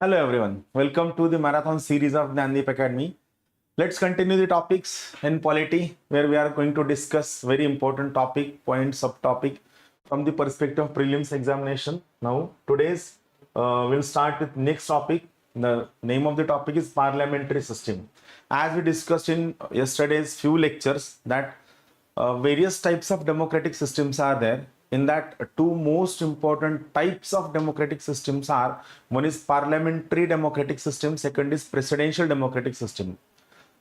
Hello everyone, welcome to the marathon series of Dnyanadeep Academy. Let's continue the topics in polity where we are going to discuss very important topic, point, subtopic from the perspective of prelims examination. Now today's we'll start with next topic. The name of the topic is parliamentary system. As we discussed in yesterday's few lectures that various types of democratic systems are there. In that, two most important types of democratic systems are, one is parliamentary democratic system, second is presidential democratic system.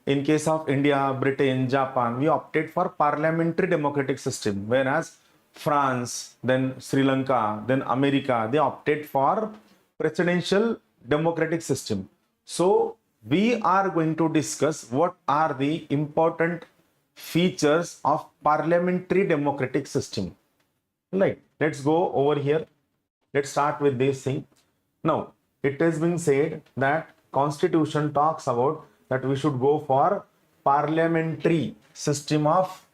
In case of India, Britain, Japan, we opted for parliamentary democratic system, whereas France, then Sri Lanka, then America, they opted for presidential democratic system. So we are going to discuss what are the important features of parliamentary democratic system. Right, let's go over here. Let's start with this thing. Now, it has been said that Constitution talks about that we should go for parliamentary system of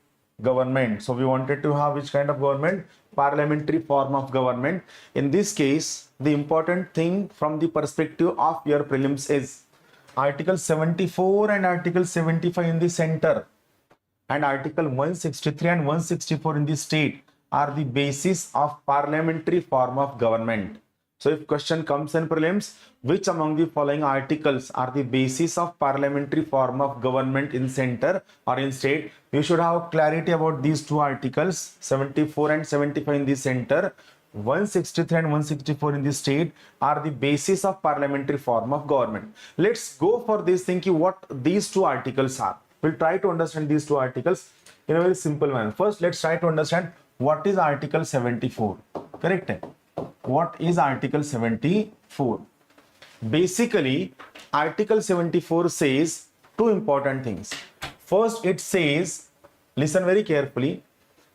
government. So we wanted to have which kind of government? Parliamentary form of government. In this case, the important thing from the perspective of your prelims is Article 74 and Article 75 in the center and Article 163 and 164 in the state are the basis of parliamentary form of government. So if question comes in prelims, which among the following articles are the basis of parliamentary form of government in center or in state, you should have clarity about these two articles, 74 and 75 in the center, 163 and 164 in the state are the basis of parliamentary form of government. Let's go for this thinking what these two articles are. We'll try to understand these two articles in a very simple manner. First, let's try to understand what is Article 74. Correct? What is Article 74? Basically, Article 74 says two important things. First, it says, listen very carefully,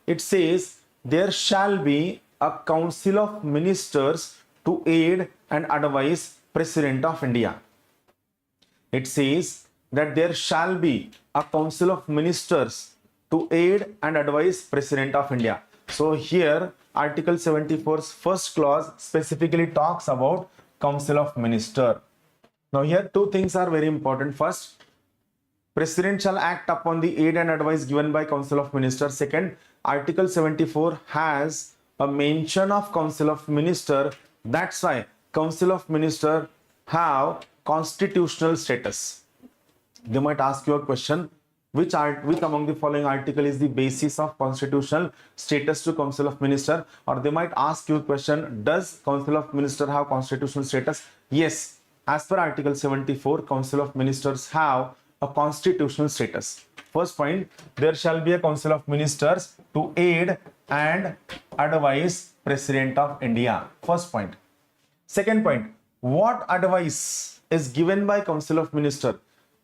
it says there shall be a council of ministers to aid and advise President of India. It says that there shall be a council of ministers to aid and advise President of India. So here Article 74's first clause specifically talks about Council of Minister. Now here two things are very important. First, President shall act upon the aid and advice given by Council of Minister. Second, Article 74 has a mention of Council of Minister. That's why Council of Minister have constitutional status. They might ask you a question, which among the following article is the basis of constitutional status to Council of Minister? Or they might ask you a question, does Council of Minister have constitutional status? Yes, as per Article 74, Council of Ministers have a constitutional status. First point, there shall be a Council of Ministers to aid and advise President of India. First point. Second point, what advice is given by Council of Minister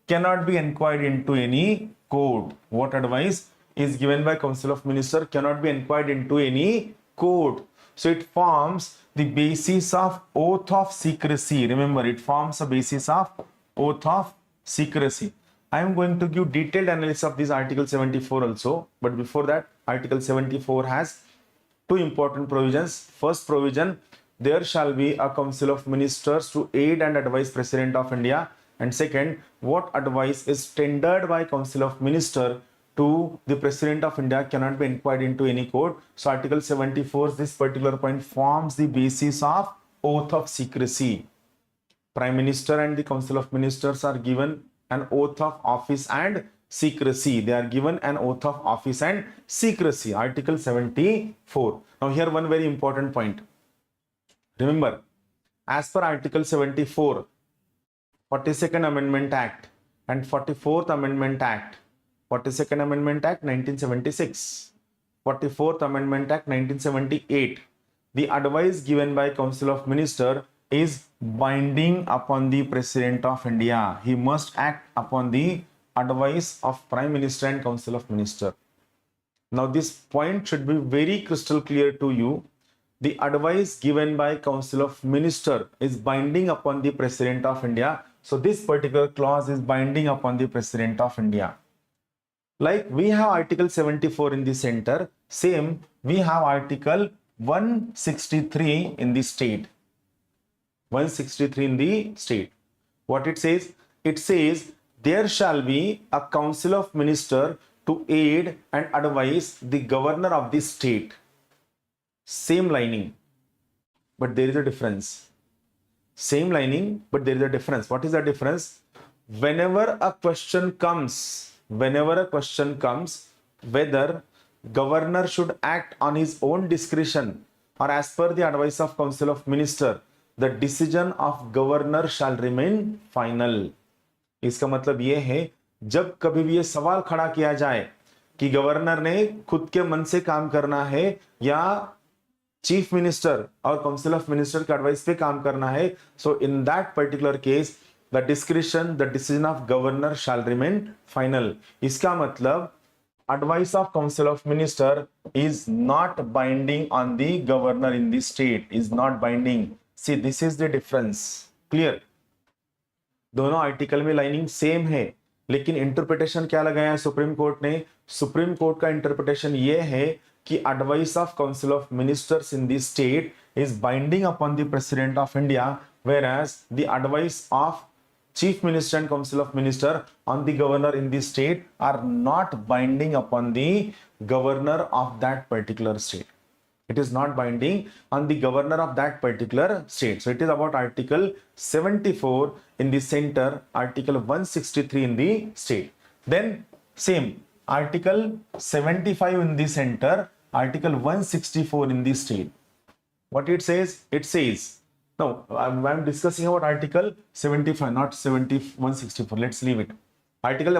cannot be inquired into any court. What advice is given by Council of Minister cannot be inquired into any court. So it forms the basis of oath of secrecy. Remember, it forms a basis of oath of secrecy. I am going to give detailed analysis of this Article 74 also. But before that, Article 74 has two important provisions. First provision, there shall be a Council of Ministers to aid and advise President of India. And second, what advice is tendered by Council of Minister to the President of India cannot be inquired into any court. So Article 74, this particular point forms the basis of oath of secrecy. Prime Minister and the Council of Ministers are given an oath of office and secrecy. They are given an oath of office and secrecy. Article 74. Now here one very important point. Remember, as per Article 74, 42nd Amendment Act and 44th Amendment Act, 42nd Amendment Act 1976, 44th Amendment Act 1978, the advice given by Council of Minister is binding upon the President of India. He must act upon the advice of Prime Minister and Council of Minister. Now this point should be very crystal clear to you. The advice given by Council of Minister is binding upon the President of India. So this particular clause is binding upon the President of India. Like we have Article 74 in the center, same we have Article 163 in the state. 163 in the state. What it says? It says there shall be a council of minister to aid and advise the governor of the state. Same lining, but there is a difference. Same lining, but there is a difference. What is the difference? Whenever a question comes, whether governor should act on his own discretion or as per the advice of council of minister, the decision of governor shall remain final. इसका मतलब ये है, जब कभी भी ये सवाल खड़ा किया जाए कि गवर्नर ने खुद के मन से काम करना है या चीफ मिनिस्टर और काउंसिल ऑफ मिनिस्टर के एडवाइस पे काम करना है, so in that particular case the description the decision of governor shall remain final. इसका मतलब advice of council of minister is not binding on the governor in the state, is not binding. See, this is the difference. Clear? दोनों article में lining same है, लेकिन interpretation क्या लगाया है supreme court ने? सुप्रीम कोर्ट का interpretation ये है कि advice of council of ministers in the state is binding upon the president of India, whereas the advice of chief minister and council of minister on the governor in the state are not binding upon the governor of that particular state. It is not binding on the governor of that particular state. So it is about article 74 in the center, article 163 in the state. Then same article 75 in the center, article 164 in the state. What it says? It says, no, I'm discussing about article 75, not 164. Let's leave it. Article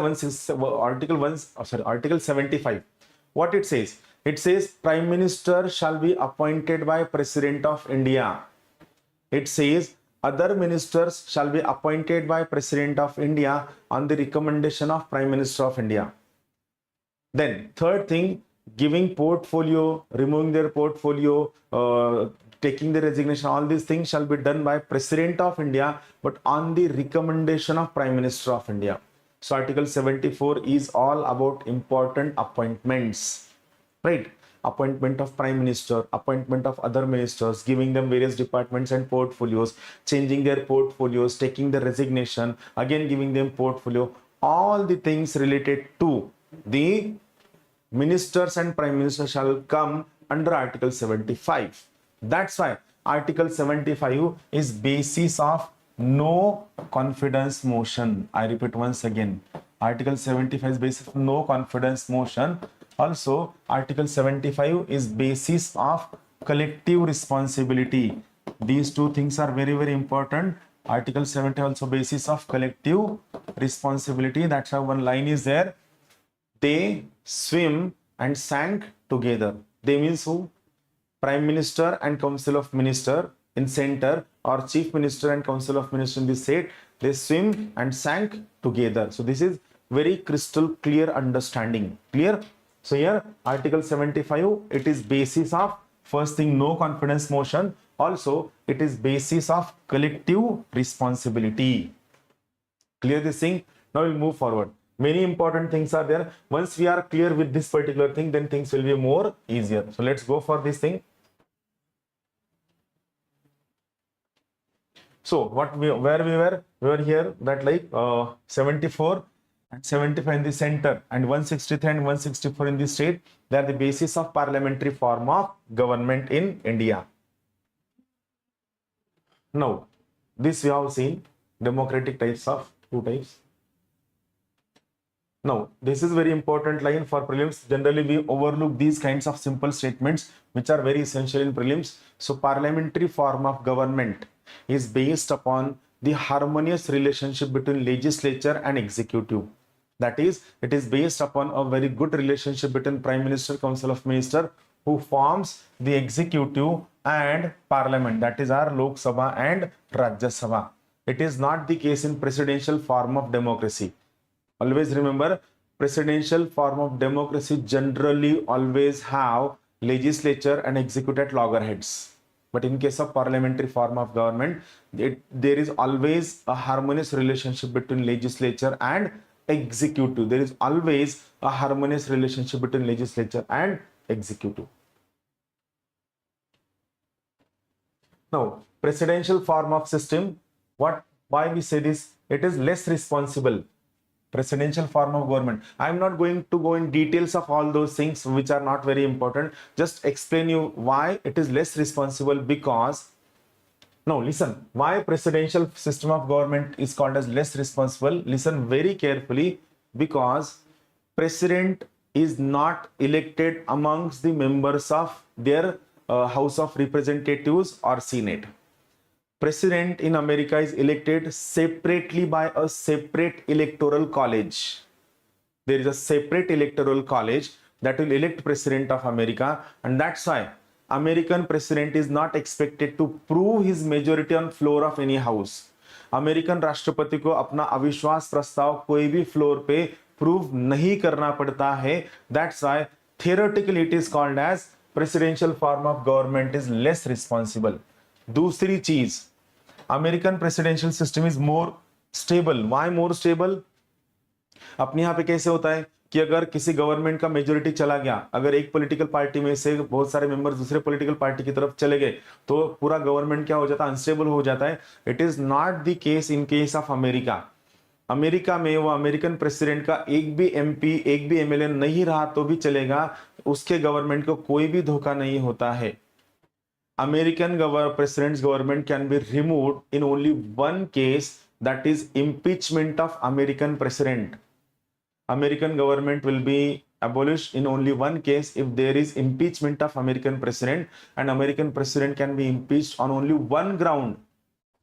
75. What it says? It says prime minister shall be appointed by president of India. It says other ministers shall be appointed by president of India on the recommendation of prime minister of India. Then third thing, giving portfolio, removing their portfolio, taking the resignation, all these things shall be done by president of India, but on the recommendation of prime minister of India. So article 74 is all about important appointments, right? Appointment of prime minister, appointment of other ministers, giving them various departments and portfolios, changing their portfolios, taking the resignation, again giving them portfolio, all the things related to the ministers and prime minister shall come under article 75. That's why article 75 is basis of no confidence motion. I repeat once again, article 75 is basis of no confidence motion. Also article 75 is basis of collective responsibility. These two things are very, very important. Article 70 also basis of collective responsibility. That's how one line is there. They swim and sank together. They means who? Prime minister and council of minister in center, or chief minister and council of minister in the state. They swim and sank together. So this is very crystal clear understanding. Clear? So here article 75, it is basis of first thing no confidence motion. Also it is basis of collective responsibility. Clear this thing? Now we'll move forward. Many important things are there. Once we are clear with this particular thing, then things will be more easier. So let's go for this thing. So where we were here that like 74 and 75 in the center and 163 and 164 in the state. They are the basis of parliamentary form of government in India. Now this we have seen democratic types of two types. Now this is very important line for prelims. Generally we overlook these kinds of simple statements which are very essential in prelims. So parliamentary form of government is based upon the harmonious relationship between legislature and executive. That is, it is based upon a very good relationship between prime minister, council of minister, who forms the executive and parliament, that is our Lok Sabha and Rajya Sabha. It is not the case in presidential form of democracy. Always remember, presidential form of democracy generally always have legislature and executive at loggerheads. But in case of parliamentary form of government, there is always a harmonious relationship between legislature and executive. There is always a harmonious relationship between legislature and executive. Now, presidential form of system, why we say this? It is less responsible. Presidential form of government. I'm not going to go in details of all those things which are not very important. Just explain you why it is less responsible, because now listen, why presidential system of government is called as less responsible. Listen very carefully, because president is not elected amongst the members of their House of Representatives or Senate. President in America is elected separately by a separate electoral college. There is a separate electoral college that will elect president of America, and that's why American president is not expected to prove his majority on floor of any house. American राष्ट्रपति को अपना अविश्वास प्रस्ताव कोई भी floor पे prove नहीं करना पड़ता है. That's why theoretically it is called as presidential form of government is less responsible. दूसरी चीज, American presidential system is more stable. Why more stable? अपने यहाँ पे कैसे होता है कि अगर किसी गवर्नमेंट का मेजोरिटी चला गया, अगर एक पॉलिटिकल पार्टी में से बहुत सारे मेंबर्स दूसरे पॉलिटिकल पार्टी की तरफ चले गए, तो पूरा गवर्नमेंट क्या हो जाता है? अनस्टेबल हो जाता है. It is not the case in case of America. America में वो अमेरिकन प्रेसिडेंट का एक भी एमपी, एक भी एमएलए नहीं रहा तो भी चलेगा, उसके गवर्नमेंट को कोई भी धोखा नहीं होता है. American president's government can be removed in only one case, that is impeachment of American president. American government will be abolished in only one case if there is impeachment of American president, and American president can be impeached on only one ground,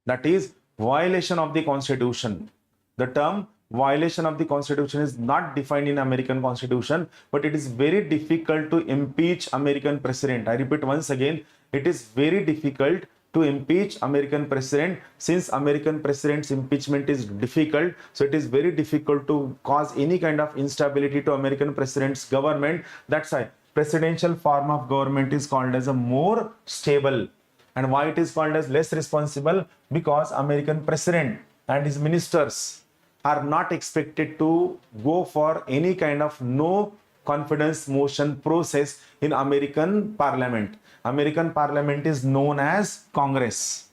that is violation of the constitution. The term violation of the constitution is not defined in American constitution, but it is very difficult to impeach American president. I repeat once again, it is very difficult to impeach American president. Since American president's impeachment is difficult, so it is very difficult to cause any kind of instability to American president's government. That's why presidential form of government is called as a more stable. And why it is called as less responsible? Because American president and his ministers are not expected to go for any kind of no confidence motion process in American parliament. American parliament is known as Congress.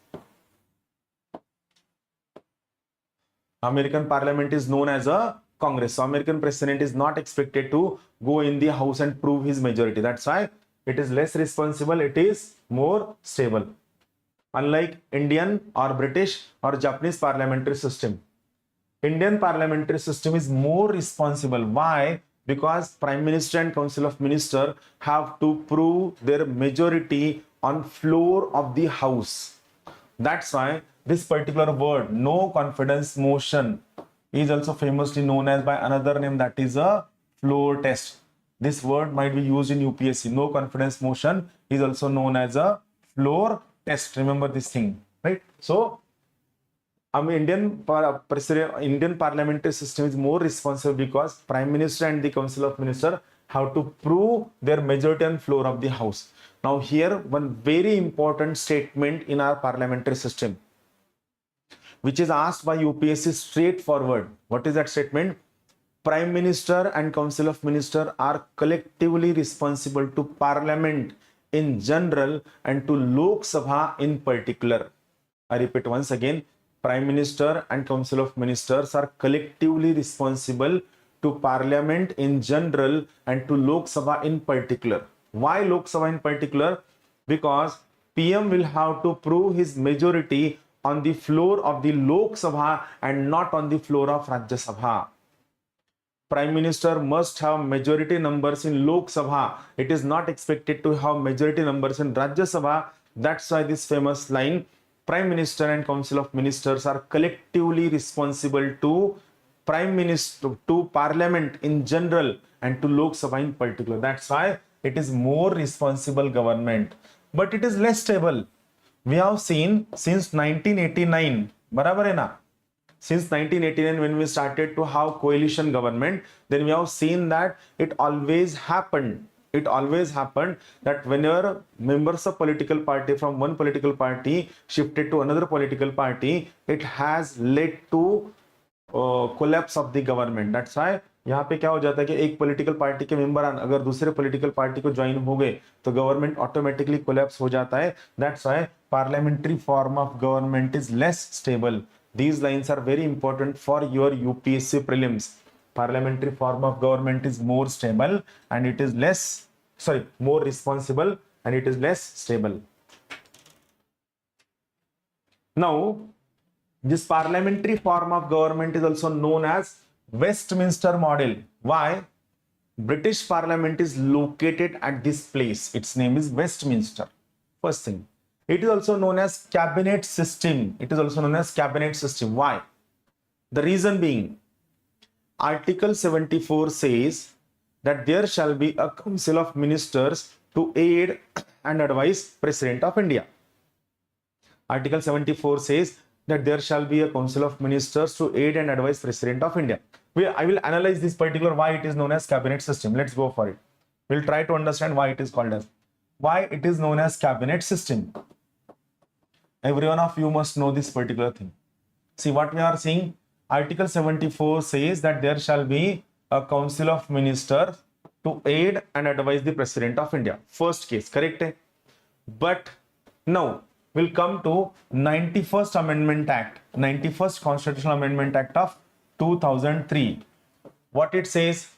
American parliament is known as a Congress. So American president is not expected to go in the house and prove his majority. That's why it is less responsible. It is more stable. Unlike Indian or British or Japanese parliamentary system, Indian parliamentary system is more responsible. Why? Because Prime Minister and Council of Ministers have to prove their majority on floor of the house. That's why this particular word, no confidence motion, is also famously known as by another name, that is a floor test. This word might be used in UPSC. No confidence motion is also known as a floor test. Remember this thing, right? So Indian parliamentary system is more responsible because Prime Minister and the Council of Ministers have to prove their majority on floor of the house. Now here one very important statement in our parliamentary system, which is asked by UPSC straightforward. What is that statement? Prime Minister and Council of Ministers are collectively responsible to Parliament in general and to Lok Sabha in particular. I repeat once again. Prime Minister and Council of Ministers are collectively responsible to Parliament in general and to Lok Sabha in particular. Why Lok Sabha in particular? Because PM will have to prove his majority on the floor of the Lok Sabha and not on the floor of Rajya Sabha. Prime Minister must have majority numbers in Lok Sabha. It is not expected to have majority numbers in Rajya Sabha. That's why this famous line, Prime Minister and Council of Ministers are collectively responsible to Prime Minister, to Parliament in general and to Lok Sabha in particular. That's why it is more responsible government, but it is less stable. We have seen since 1989, barabar hai na? Since 1989, when we started to have coalition government, then we have seen that it always happened that whenever members of political party from one political party shifted to another political party, it has led to collapse of the government. That's why यहाँ पे क्या हो जाता है कि एक political party के member अगर दूसरे पॉलिटिकल पार्टी को ज्वाइन हो गए तो गवर्नमेंट ऑटोमेटिकली कोलैप्स हो जाता है. That's why parliamentary form of government is less stable. These lines are very important for your UPSC prelims. Parliamentary form of government is more stable and it is more responsible and it is less stable. Now, this parliamentary form of government is also known as Westminster model. Why? British Parliament is located at this place. Its name is Westminster. First thing. It is also known as cabinet system. It is also known as cabinet system. Why? The reason being, Article 74 says that there shall be a council of ministers to aid and advise President of India. Article 74 says that there shall be a council of ministers to aid and advise President of India. I will analyze this particular why it is known as cabinet system. Let's go for it. We'll try to understand why it is called as. Why it is known as cabinet system. Every one of you must know this particular thing. See what we are seeing. Article 74 says that there shall be a council of ministers to aid and advise the President of India. First case, correct? But now we'll come to 91st Amendment Act, 91st Constitutional Amendment Act of 2003. What it says?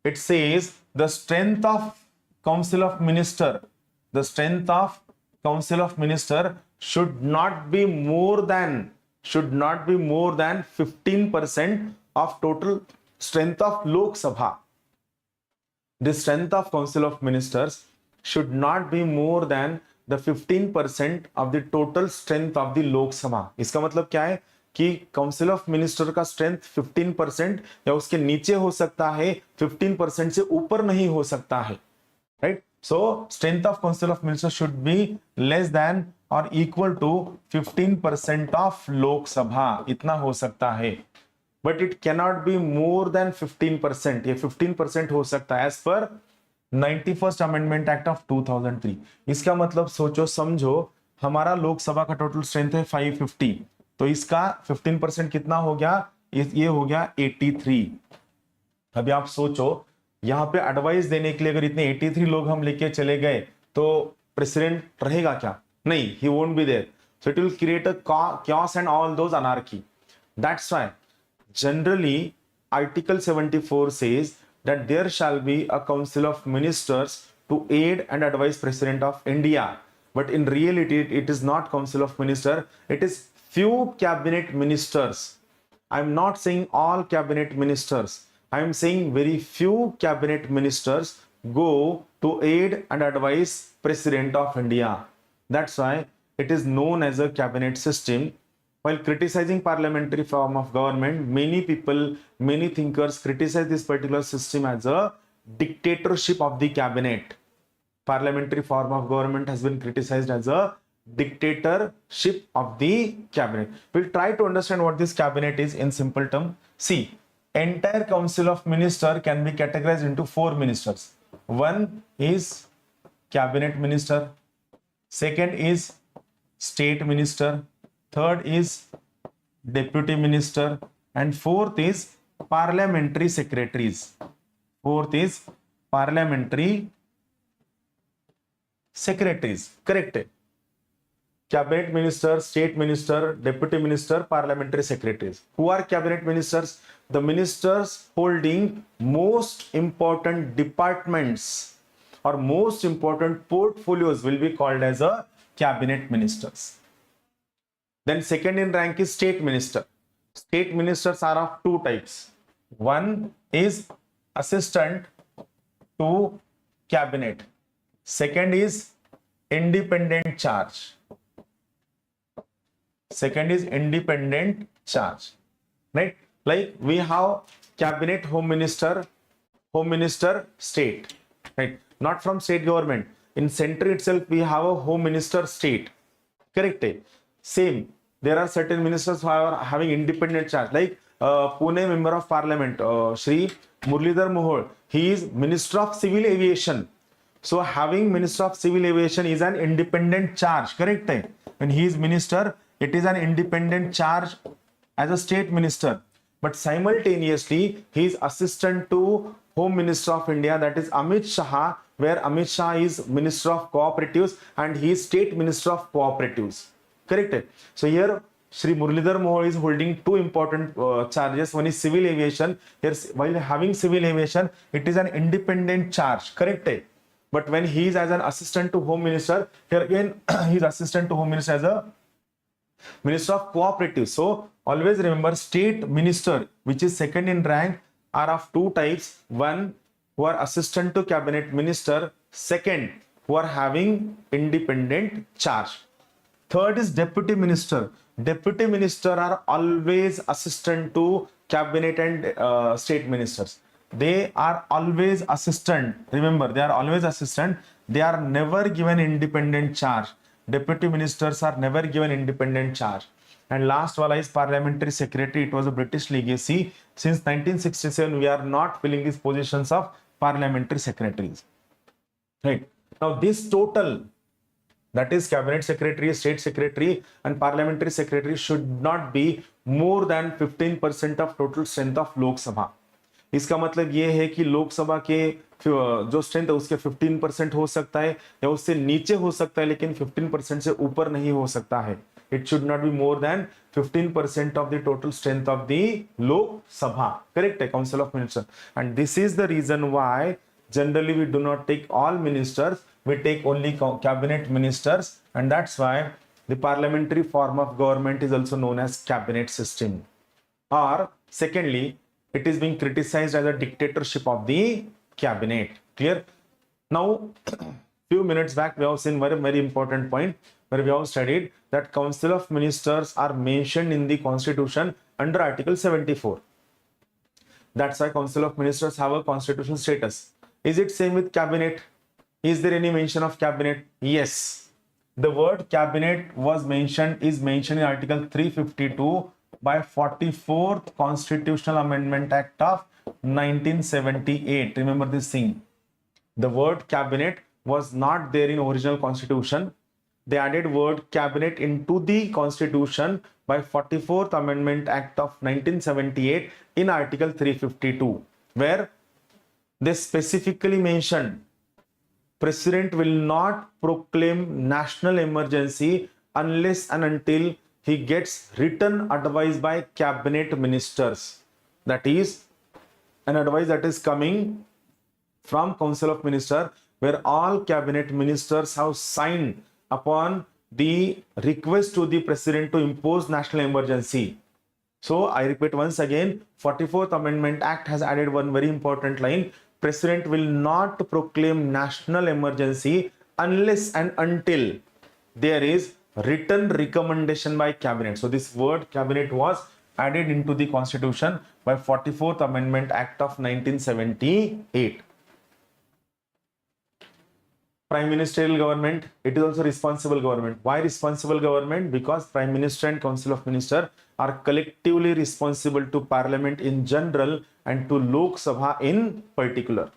It says the strength of Council of Minister, should not be more than 15% of total strength of Lok Sabha. The strength of Council of Ministers should not be more than the 15% of the total strength of the Lok Sabha. इसका मतलब क्या है कि council of minister का strength 15% या उसके नीचे हो सकता है, 15% से ऊपर नहीं हो सकता है, right? So strength of council of ministers should be less than or equal to 15% of Lok Sabha. इतना हो सकता है, but it cannot be more than 15%. ये 15% हो सकता है as per 91st Amendment Act of 2003. इसका मतलब सोचो समझो, हमारा लोकसभा का टोटल स्ट्रेंथ है 550, तो इसका 15% कितना हो गया? ये हो गया 83. अभी आप सोचो, यहाँ पे एडवाइस देने के लिए अगर इतने 83 लोग हम लेके चले गए तो प्रेसिडेंट रहेगा क्या? नहीं, he won't be there. So it will create a chaos and all those anarchy. That's why generally Article 74 says that there shall be a council of ministers to aid and advise President of India. But in reality, it is not council of minister. It is few cabinet ministers. I'm not saying all cabinet ministers. I'm saying very few cabinet ministers go to aid and advise President of India. That's why it is known as a cabinet system. While criticizing parliamentary form of government, many people, many thinkers criticize this particular system as a dictatorship of the cabinet. Parliamentary form of government has been criticized as a dictatorship of the cabinet. We'll try to understand what this cabinet is in simple term. See, entire council of minister can be categorized into 4 ministers. One is cabinet minister, second is state minister, third is deputy minister, and fourth is parliamentary secretaries. Fourth is parliamentary secretaries. Correct. Cabinet minister, state minister, deputy minister, parliamentary secretaries. Who are cabinet ministers? The ministers holding most important departments or most important portfolios will be called as a cabinet ministers. Then second in rank is state minister. State ministers are of 2 types. One is assistant to cabinet. Second is independent charge. Second is independent charge, right? Like we have cabinet, home minister, state, right? Not from state government. In center itself, we have a home minister state, correct? Same. There are certain ministers who are having independent charge, like Pune member of parliament, Shri Murlidhar Mohol. He is minister of civil aviation. So having minister of civil aviation is an independent charge, correct? When he is minister, it is an independent charge as a state minister. but simultaneously he is assistant to Home Minister of India, that is Amit Shah, where Amit Shah is Minister of Cooperatives and he is State Minister of Cooperatives. Correct? So here Shri Muralidhar Moho is holding two important charges. One is civil aviation. Here, while having civil aviation, it is an independent charge. Correct? But when he is as an assistant to Home Minister, here again he is assistant to Home Minister as a Minister of Cooperative. So always remember, state minister, which is second in rank, are of two types. One, who are assistant to cabinet minister. Second, who are having independent charge. Third is deputy minister. Deputy minister are always assistant to cabinet and state ministers. They are always assistant. Remember, they are always assistant. They are never given independent charge. Deputy ministers are never given independent charge. And last one is parliamentary secretary. It was a British legacy. Since 1967, we are not filling these positions of parliamentary secretaries. Right. Now, this total, that is cabinet secretary, state secretary and parliamentary secretary, should not be more than 15% of total strength of Lok Sabha. इसका मतलब ये है कि लोकसभा के जो strength है उसके 15% हो सकता है या उससे नीचे हो सकता है, लेकिन 15% से ऊपर नहीं हो सकता है. It should not be more than 15% of the total strength of the Lok Sabha. Correct? Council of Ministers. And this is the reason why generally we do not take all ministers, we take only cabinet ministers, and that's why the parliamentary form of government is also known as cabinet system. Or secondly, it is being criticized as a dictatorship of the cabinet. Clear? Now, few minutes back we have seen very important point where we have studied that Council of Ministers are mentioned in the Constitution under Article 74. That's why Council of Ministers have a constitutional status. Is it same with cabinet? Is there any mention of cabinet? Yes. The word cabinet is mentioned in Article 352 by 44th Constitutional Amendment Act of 1978. Remember this thing. The word cabinet was not there in original constitution. They added word cabinet into the constitution by 44th Amendment Act of 1978 in Article 352, where they specifically mentioned President will not proclaim national emergency unless and until he gets written advice by cabinet ministers. That is an advice that is coming from Council of Ministers, where all cabinet ministers have signed upon the request to the president to impose national emergency. So I repeat once again, 44th Amendment Act has added one very important line. President will not proclaim national emergency unless and until there is written recommendation by cabinet. So this word cabinet was added into the constitution by 44th Amendment Act of 1978. Prime Ministerial government, it is also responsible government. Why responsible government? Because Prime Minister and Council of Ministers are collectively responsible to Parliament in general and to Lok Sabha in particular.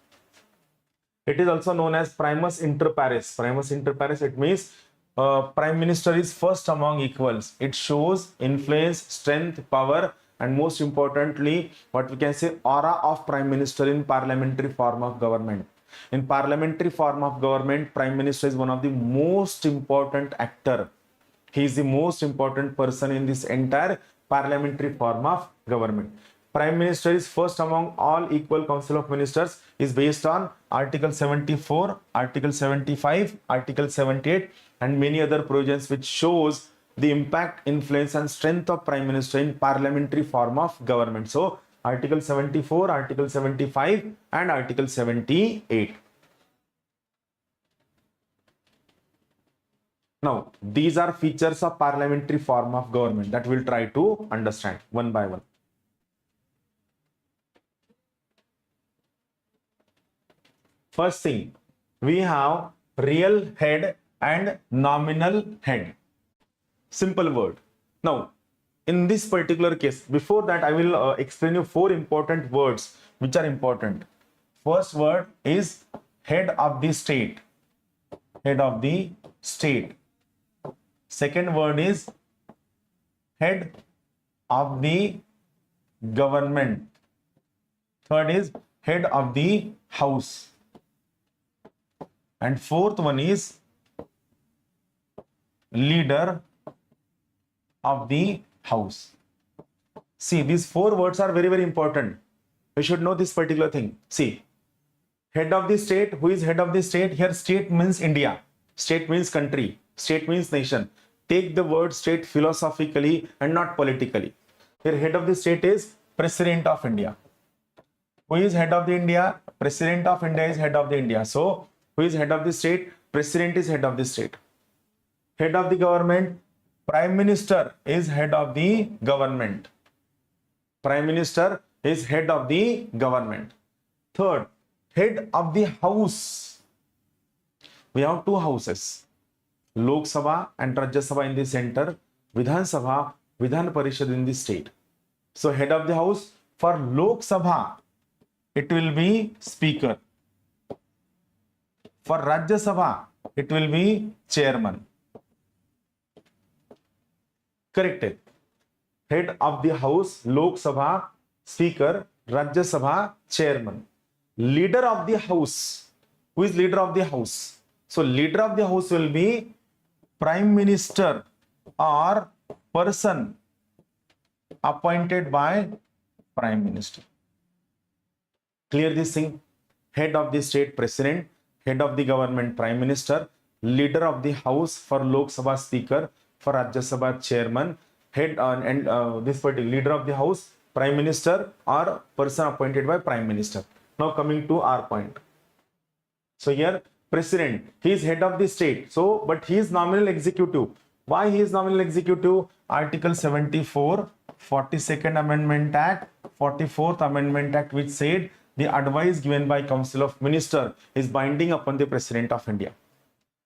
It is also known as primus inter pares. Primus inter pares, it means Prime Minister is first among equals. It shows influence, strength, power, and most importantly, what we can say, aura of Prime Minister in parliamentary form of government. In parliamentary form of government, Prime Minister is one of the most important actor. He is the most important person in this entire parliamentary form of government. Prime Minister is first among all equal. Council of Ministers is based on Article 74, Article 75, Article 78 and many other provisions which shows the impact, influence and strength of Prime Minister in parliamentary form of government. So Article 74, Article 75 and Article 78. Now, these are features of parliamentary form of government that we'll try to understand one by one. First thing, we have real head and nominal head. Simple word. Now, in this particular case, before that, I will explain you four important words which are important. First word is head of the state. Head of the state. Second word is head of the government. Third is head of the house. And fourth one is leader of the house. See, these four words are very, very important. We should know this particular thing. See, head of the state. Who is head of the state? Here state means India. State means country. State means nation. Take the word state philosophically and not politically. Here head of the state is President of India. Who is head of the India? President of India is head of the India. So who is head of the state? President is head of the state. Head of the government, Prime Minister is head of the government. Prime Minister is head of the government. Third, head of the house. We have two houses, Lok Sabha and Rajya Sabha in the center, Vidhan Sabha, Vidhan Parishad in the state. So head of the house for Lok Sabha, it will be Speaker. For Rajya Sabha, it will be Chairman. Corrected. Head of the house, Lok Sabha, Speaker, Rajya Sabha, Chairman. Leader of the house. Who is leader of the house? So leader of the house will be Prime Minister or person appointed by Prime Minister. Clear this thing? Head of the state, President. Head of the government, Prime Minister. Leader of the house for Lok Sabha, Speaker. For Rajya Sabha, Chairman. Head this particular leader of the house, Prime Minister or person appointed by Prime Minister. Now coming to our point. So here President, he is head of the state. So but he is nominal executive. Why he is nominal executive? Article 74, 42nd Amendment Act, 44th Amendment Act, which said the advice given by Council of Minister is binding upon the President of India.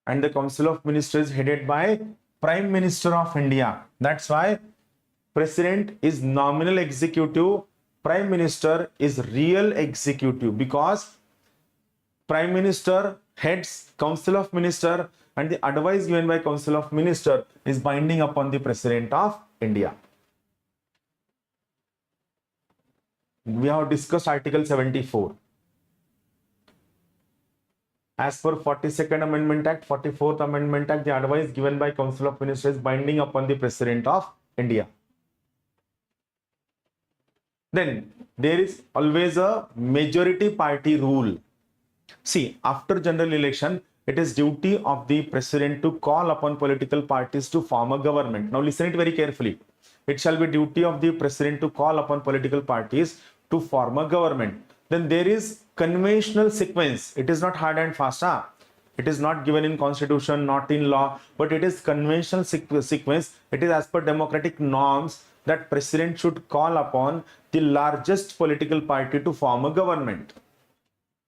And the Council of Ministers is headed by Prime Minister of India. That's why President is nominal executive, Prime Minister is real executive, because Prime Minister heads Council of Minister and the advice given by Council of Minister is binding upon the President of India. We have discussed Article 74. As per 42nd Amendment Act, 44th Amendment Act, the advice given by Council of Ministers is binding upon the President of India. Then there is always a majority party rule. See, after general election, it is duty of the President to call upon political parties to form a government. Now listen it very carefully. It shall be duty of the President to call upon political parties to form a government. Then there is conventional sequence. It is not hard and fast. It is not given in constitution, not in law, but it is conventional sequence. It is as per democratic norms that President should call upon the largest political party to form a government.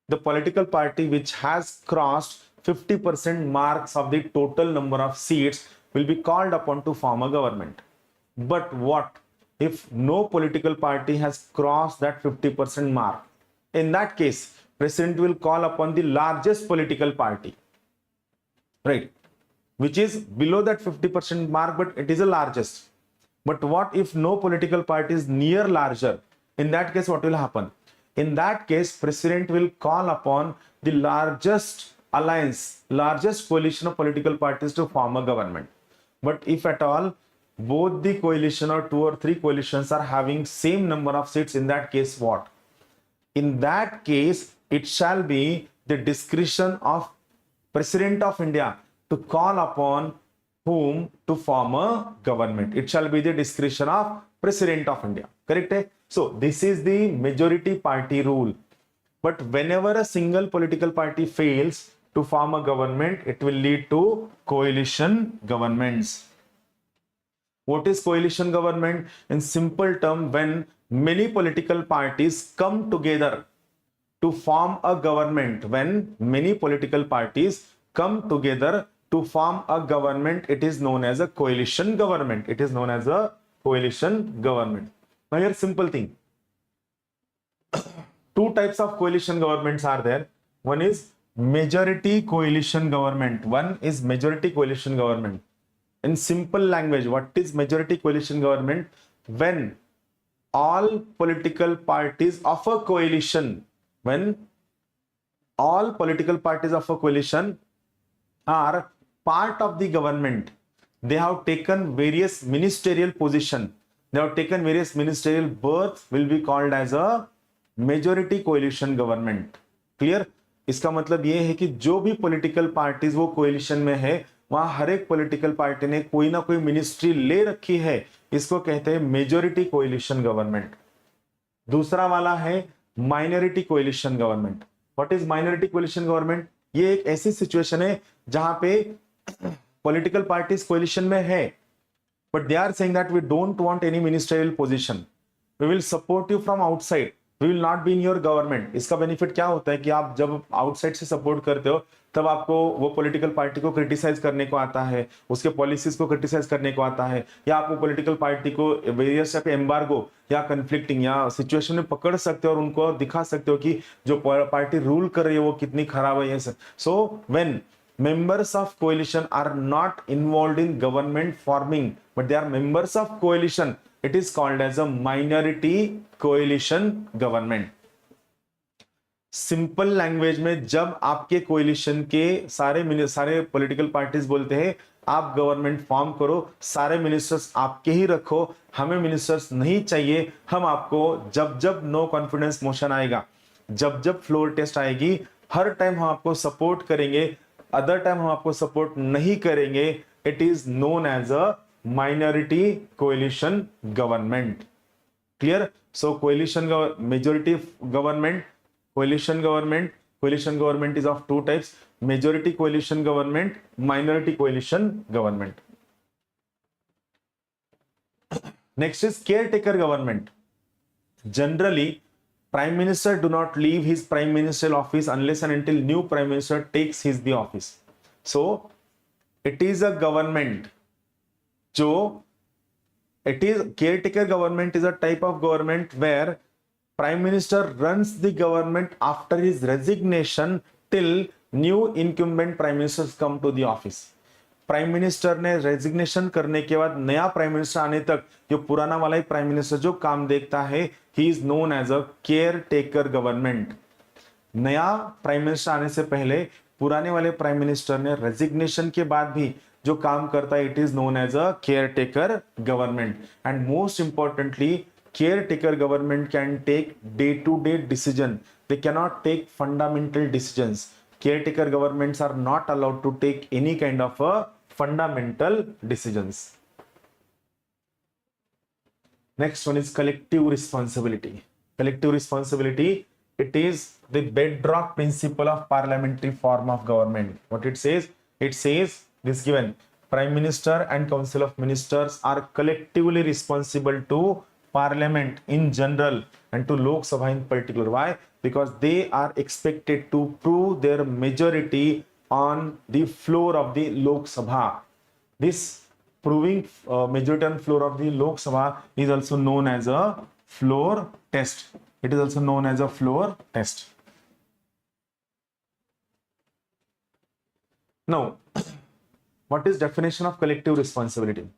The political party which has crossed 50% marks of the total number of seats will be called upon to form a government. But what if no political party has crossed that 50% mark? In that case, President will call upon the largest political party, right, which is below that 50% mark, but it is the largest. But what if no political party is near larger? In that case, what will happen? In that case, President will call upon the largest alliance, largest coalition of political parties to form a government. But if at all both the coalition or two or three coalitions are having same number of seats, in that case what? In that case, it shall be the discretion of President of India to call upon whom to form a government. It shall be the discretion of President of India. Correct? So this is the majority party rule. But whenever a single political party fails to form a government, it will lead to coalition governments. What is coalition government? In simple term, when many political parties come together to form a government, when many political parties come together to form a government, it is known as a coalition government. It is known as a coalition government. Now here simple thing. Two types of coalition governments are there. One is majority coalition government. One is majority coalition government. In simple language, what is majority coalition government? When all political parties of a coalition, when all political parties of a coalition are part of the government, they have taken various ministerial position, they have taken various ministerial berth, will be called as a majority coalition government. Clear? इसका मतलब ये है कि जो भी political parties वो कोalition में है, वहां हर एक पॉलिटिकल पार्टी ने कोई ना कोई मिनिस्ट्री ले रखी है, इसको कहते हैं मेजोरिटी कोalition गवर्नमेंट. दूसरा वाला है minority coalition government. What is minority coalition government? ये एक ऐसी सिचुएशन है जहां पे पॉलिटिकल पार्टीज कोalition में है, but they are saying that we don't want any ministerial position, we will support you from outside, we will not be in your government. इसका benefit क्या होता है कि आप जब आउटसाइड से सपोर्ट करते हो तब आपको वो पॉलिटिकल पार्टी को क्रिटिसाइज करने को आता है, उसके पॉलिसीज को क्रिटिसाइज करने को आता है, या आपको पॉलिटिकल पार्टी को वेरियस टाइप एम्बार्गो या कंफ्लिक्टिंग या सिचुएशन में पकड़ सकते हो और उनको दिखा सकते हो कि जो पार्टी रूल कर रही है वो कितनी खराब है. So when members of coalition are not involved in government forming but they are members of coalition, it is called as a minority coalition government. Simple language में जब आपके कोalition के सारे पॉलिटिकल पार्टीज बोलते हैं आप गवर्नमेंट फॉर्म करो, सारे मिनिस्टर्स आपके ही रखो, हमें मिनिस्टर्स नहीं चाहिए, हम आपको जब जब नो कॉन्फिडेंस मोशन आएगा, जब जब फ्लोर टेस्ट आएगी, हर टाइम हम आपको सपोर्ट करेंगे, अदर टाइम हम आपको सपोर्ट नहीं करेंगे. It is known as a minority coalition government. Clear? So coalition majority government, coalition government is of two types: majority coalition government, minority coalition government. Next is caretaker government. Generally prime minister do not leave his prime ministerial office unless and until new prime minister takes the office. So it is a government caretaker government is a type of government where prime minister runs the government after his resignation till new incumbent prime ministers come to the office. Prime minister ने resignation करने के बाद नया prime minister आने तक जो पुराना वाला ही प्राइम मिनिस्टर जो काम देखता है, he is known as a caretaker government. नया प्राइम मिनिस्टर आने से पहले पुराने वाले प्राइम मिनिस्टर ने रेजिग्नेशन के बाद भी जो काम करता है, it is known as a caretaker government. And most importantly, caretaker government can take day-to-day decision. They cannot take fundamental decisions. Caretaker governments are not allowed to take any kind of a fundamental decisions. Next one is collective responsibility. Collective responsibility, it is the bedrock principle of parliamentary form of government. What it says this given: Prime Minister and Council of Ministers are collectively responsible to Parliament in general and to Lok Sabha in particular. Why? Because they are expected to prove their majority on the floor of the Lok Sabha. This proving majority on floor of the Lok Sabha is also known as a floor test. It is also known as a floor test. Now, what is definition of collective responsibility?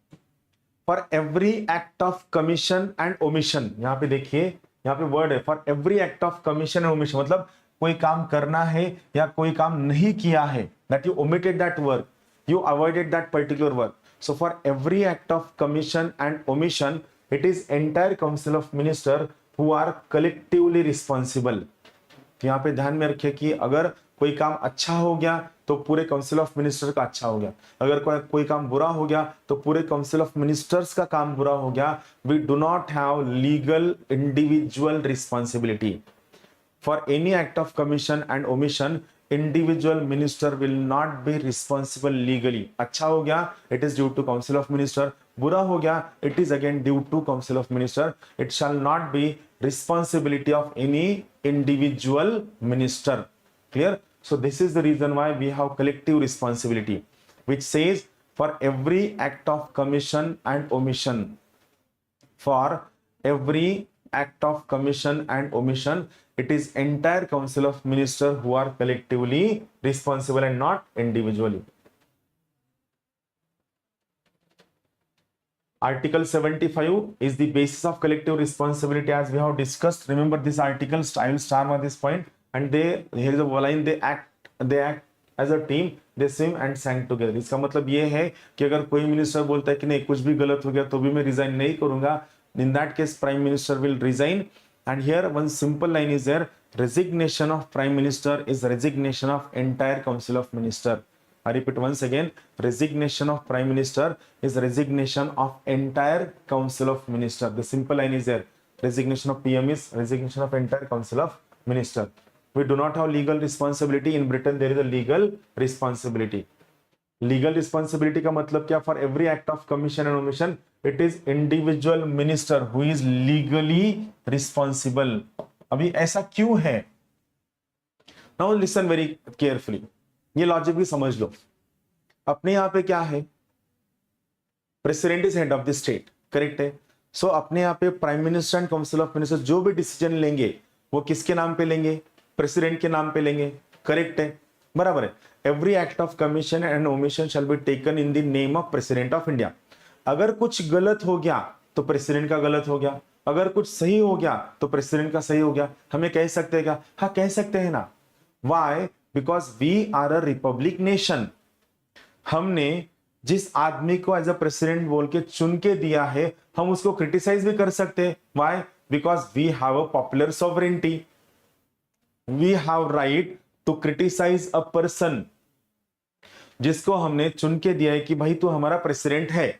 For every act of commission and omission, यहाँ पे देखिए, यहाँ पे word है for every act of commission and omission, मतलब कोई काम करना है या कोई काम नहीं किया है, that you omitted that work, you avoided that particular work. So for every act of commission and omission, it is entire council of minister who are collectively responsible. यहाँ पे ध्यान में रखिए कि अगर कोई काम अच्छा हो गया तो पूरे काउंसिल ऑफ मिनिस्टर का अच्छा हो गया, अगर कोई काम बुरा हो गया तो पूरे काउंसिल ऑफ मिनिस्टर्स का काम बुरा हो गया. We do not have legal individual responsibility for any act of commission and omission. Individual minister will not be responsible legally. अच्छा हो गया, it is due to council of minister. बुरा हो गया, it is again due to council of minister. It shall not be responsibility of any individual minister. Clear? So this is the reason why we have collective responsibility, which says for every act of commission and omission, for every act of commission and omission, it is entire council of ministers who are collectively responsible and not individually. Article 75 is the basis of collective responsibility, as we have discussed. Remember this article, I will start on this point. And they, here is a line, they act as a team, they swim and sang together. इसका मतलब ये है कि अगर कोई minister बोलता है कि नहीं कुछ भी गलत हो गया तो भी मैं रिजाइन नहीं करूंगा, in that case prime minister will resign. And here one simple line is there, resignation of prime minister is resignation of entire council of minister. I repeat once again, resignation of prime minister is resignation of entire council of minister. The simple line is there, resignation of PM is resignation of entire council of minister. We do not have legal responsibility. In Britain there is a legal responsibility. Legal responsibility का मतलब क्या? For every act of commission and omission, it is individual minister who is legally responsible. अभी ऐसा क्यों है? Now listen very carefully. ये logic भी समझ लो. अपने यहाँ पे क्या है? President is head of the state, correct है. सो अपने यहाँ पे prime minister and council of minister जो भी डिसीजन लेंगे वो किसके नाम पे लेंगे? प्रेसिडेंट के नाम पे लेंगे, करेक्ट है, बराबर है. Every act of commission and omission shall be taken in the name of president of India. अगर कुछ गलत हो गया तो प्रेसिडेंट का गलत हो गया, अगर कुछ सही हो गया तो प्रेसिडेंट का सही हो गया. हमें कह सकते हैं क्या? हाँ कह सकते हैं ना. Why? Because we are a republic nation. हमने जिस आदमी को एज अ प्रेसिडेंट बोल के चुन के दिया है हम उसको क्रिटिसाइज भी कर सकते हैं. Why? Because we have a popular sovereignty. We have right to criticise a person जिसको हमने चुन के दिया है कि भाई तू हमारा प्रेसिडेंट है.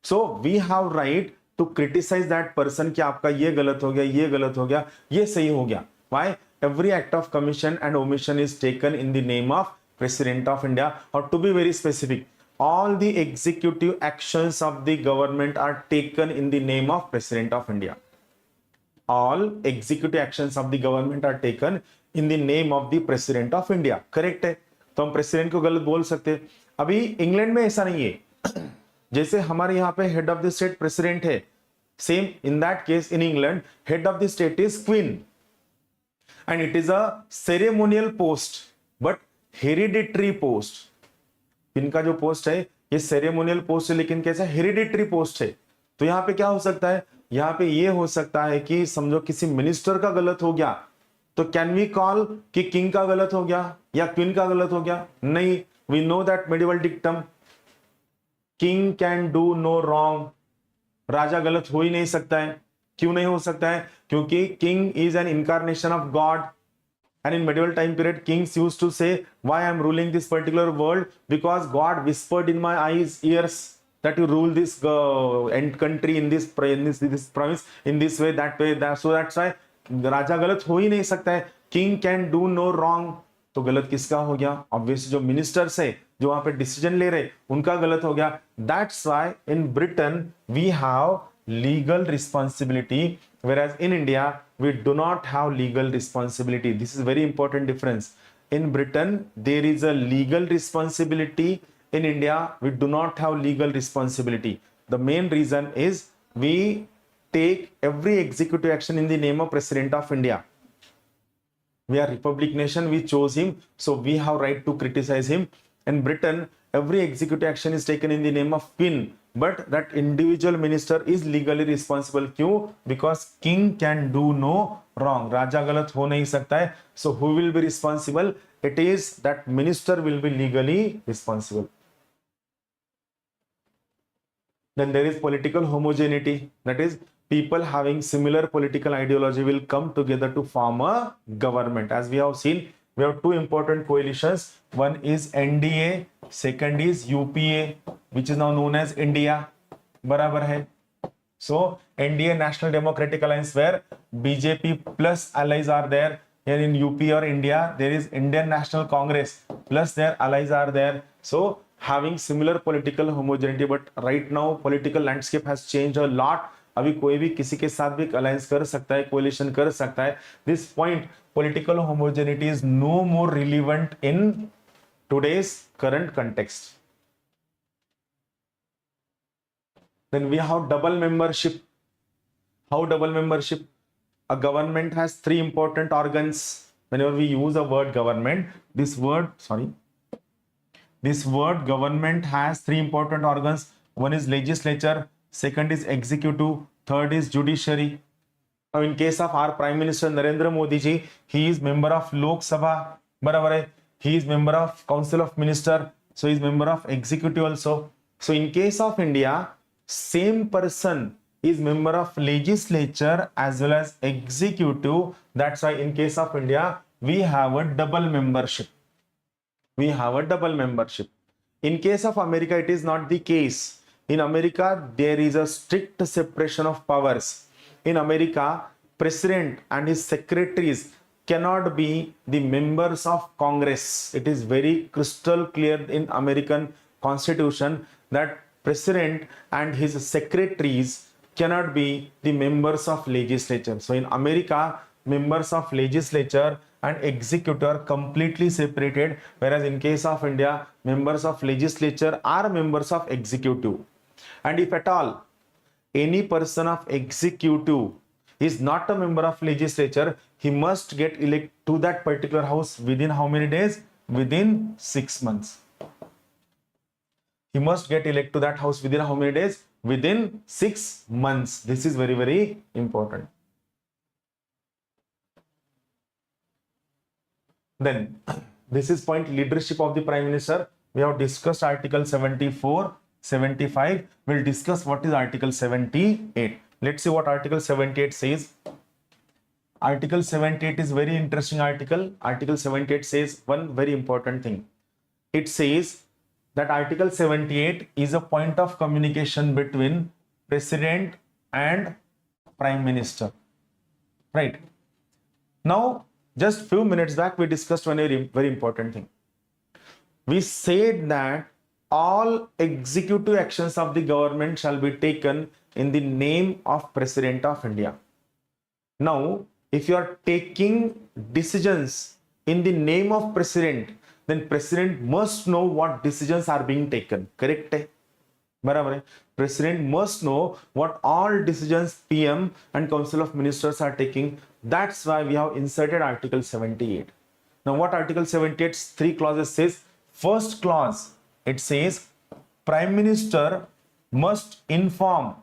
So we have right to criticise that person कि आपका ये गलत हो गया, ये गलत हो गया, ये सही हो गया. Y? Every act of commission and omission is taken in the name of President of India. Or to be very specific, all the executive actions of the government are taken in the name of President of India. All executive actions of the government are taken in the name of the President of India. Correct है? तो हम president को गलत बोल सकते हैं. अभी England में ऐसा नहीं है. जैसे हमारे यहाँ पे head of the state president है, same in that case in England head of the state is queen. And it is a ceremonial post but hereditary post. इनका जो पोस्ट है ये सेरेमोनियल पोस्ट है लेकिन कैसा हेरिडिटरी पोस्ट है. तो यहाँ पे क्या हो सकता है? यहाँ पे ये हो सकता है कि समझो किसी मिनिस्टर का गलत हो गया तो कैन वी कॉल कि किंग का गलत हो गया या क्वीन का गलत हो गया? नहीं. We know that medieval dictum, king can do no wrong. राजा गलत हो ही नहीं सकता है. क्यों नहीं हो सकता है? क्योंकि king is an incarnation of God. And in medieval time period kings used to say why I am ruling this particular world because God whispered in my eyes ears that you rule this end country in this province in this way, that way, that. So that's why राजा गलत हो ही नहीं सकता है. king can do no wrong. तो गलत किसका हो गया? ऑब्वियसली जो मिनिस्टर्स है जो वहां पे डिसीजन ले रहे उनका गलत हो गया. That's why in Britain we have legal responsibility, whereas in India we do not have legal responsibility. This is very important difference. In Britain there is a legal responsibility. In India we do not have legal responsibility. The main reason is we take every executive action in the name of President of India. We are republic nation, we chose him, so we have right to criticize him. In Britain every executive action is taken in the name of Queen, but that individual minister is legally responsible. क्यों? Because king can do no wrong. राजा गलत हो नहीं सकता है. So who will be responsible? It is that minister will be legally responsible. Then there is political homogeneity. That is, people having similar political ideology will come together to form a government. As we have seen, we have two important coalitions. One is NDA, second is UPA, which is now known as India. बराबर है. So NDA, National Democratic Alliance, where BJP plus allies are there. Here in UP or India, there is Indian National Congress plus their allies are there. So having similar political homogeneity, but right now political landscape has changed a lot. अभी कोई भी किसी के साथ भी alliance कर सकता है, कोलिशन कर सकता है. This point, political homogeneity is no more relevant in today's current context. Then we have double membership. How double membership? A government has three important organs. Whenever we use a word government, this word government has three important organs. One is legislature, second is executive, third is judiciary. Now in case of our prime minister Narendra Modi ji, he is member of Lok Sabha, barabar hai, he is member of council of minister, so he is member of executive also. So in case of India, same person is member of legislature as well as executive. That's why in case of India we have a double membership. We have a double membership. In case of America, it is not the case. In America, there is a strict separation of powers. In America, president and his secretaries cannot be the members of Congress. It is very crystal clear in American Constitution that president and his secretaries cannot be the members of legislature. So in America, members of legislature and executive are completely separated, whereas in case of India, members of legislature are members of executive. And if at all any person of executive is not a member of legislature, he must get elected to that particular house within how many days? Within 6 months. He must get elected to that house within how many days? Within 6 months. This is very, very important. Then this is point leadership of the prime minister. We have discussed article 74, 75. We'll discuss what is article 78. Let's see what article 78 says. Article 78 is very interesting article. Article 78 says one very important thing. It says that article 78 is a point of communication between president and prime minister, right? Now just few minutes back we discussed one very important thing. We said that all executive actions of the government shall be taken in the name of President of India. Now if you are taking decisions in the name of president, then president must know what decisions are being taken. Correct hai? Barabar hai? President must know what all decisions PM and council of ministers are taking. That's why we have inserted article 78. Now what article 78's 3 clauses says? First clause, it says prime minister must inform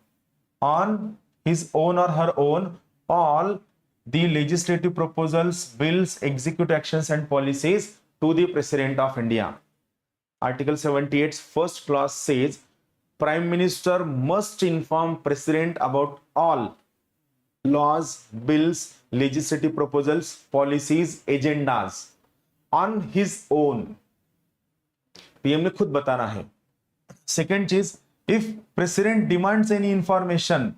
on his own or her own all the legislative proposals, bills, executive actions and policies to the President of India. Article 78's first clause says prime minister must inform president about all laws, bills, legislative proposals, policies, agendas on his own. PM ने खुद बताना है. Second चीज, if president demands any information,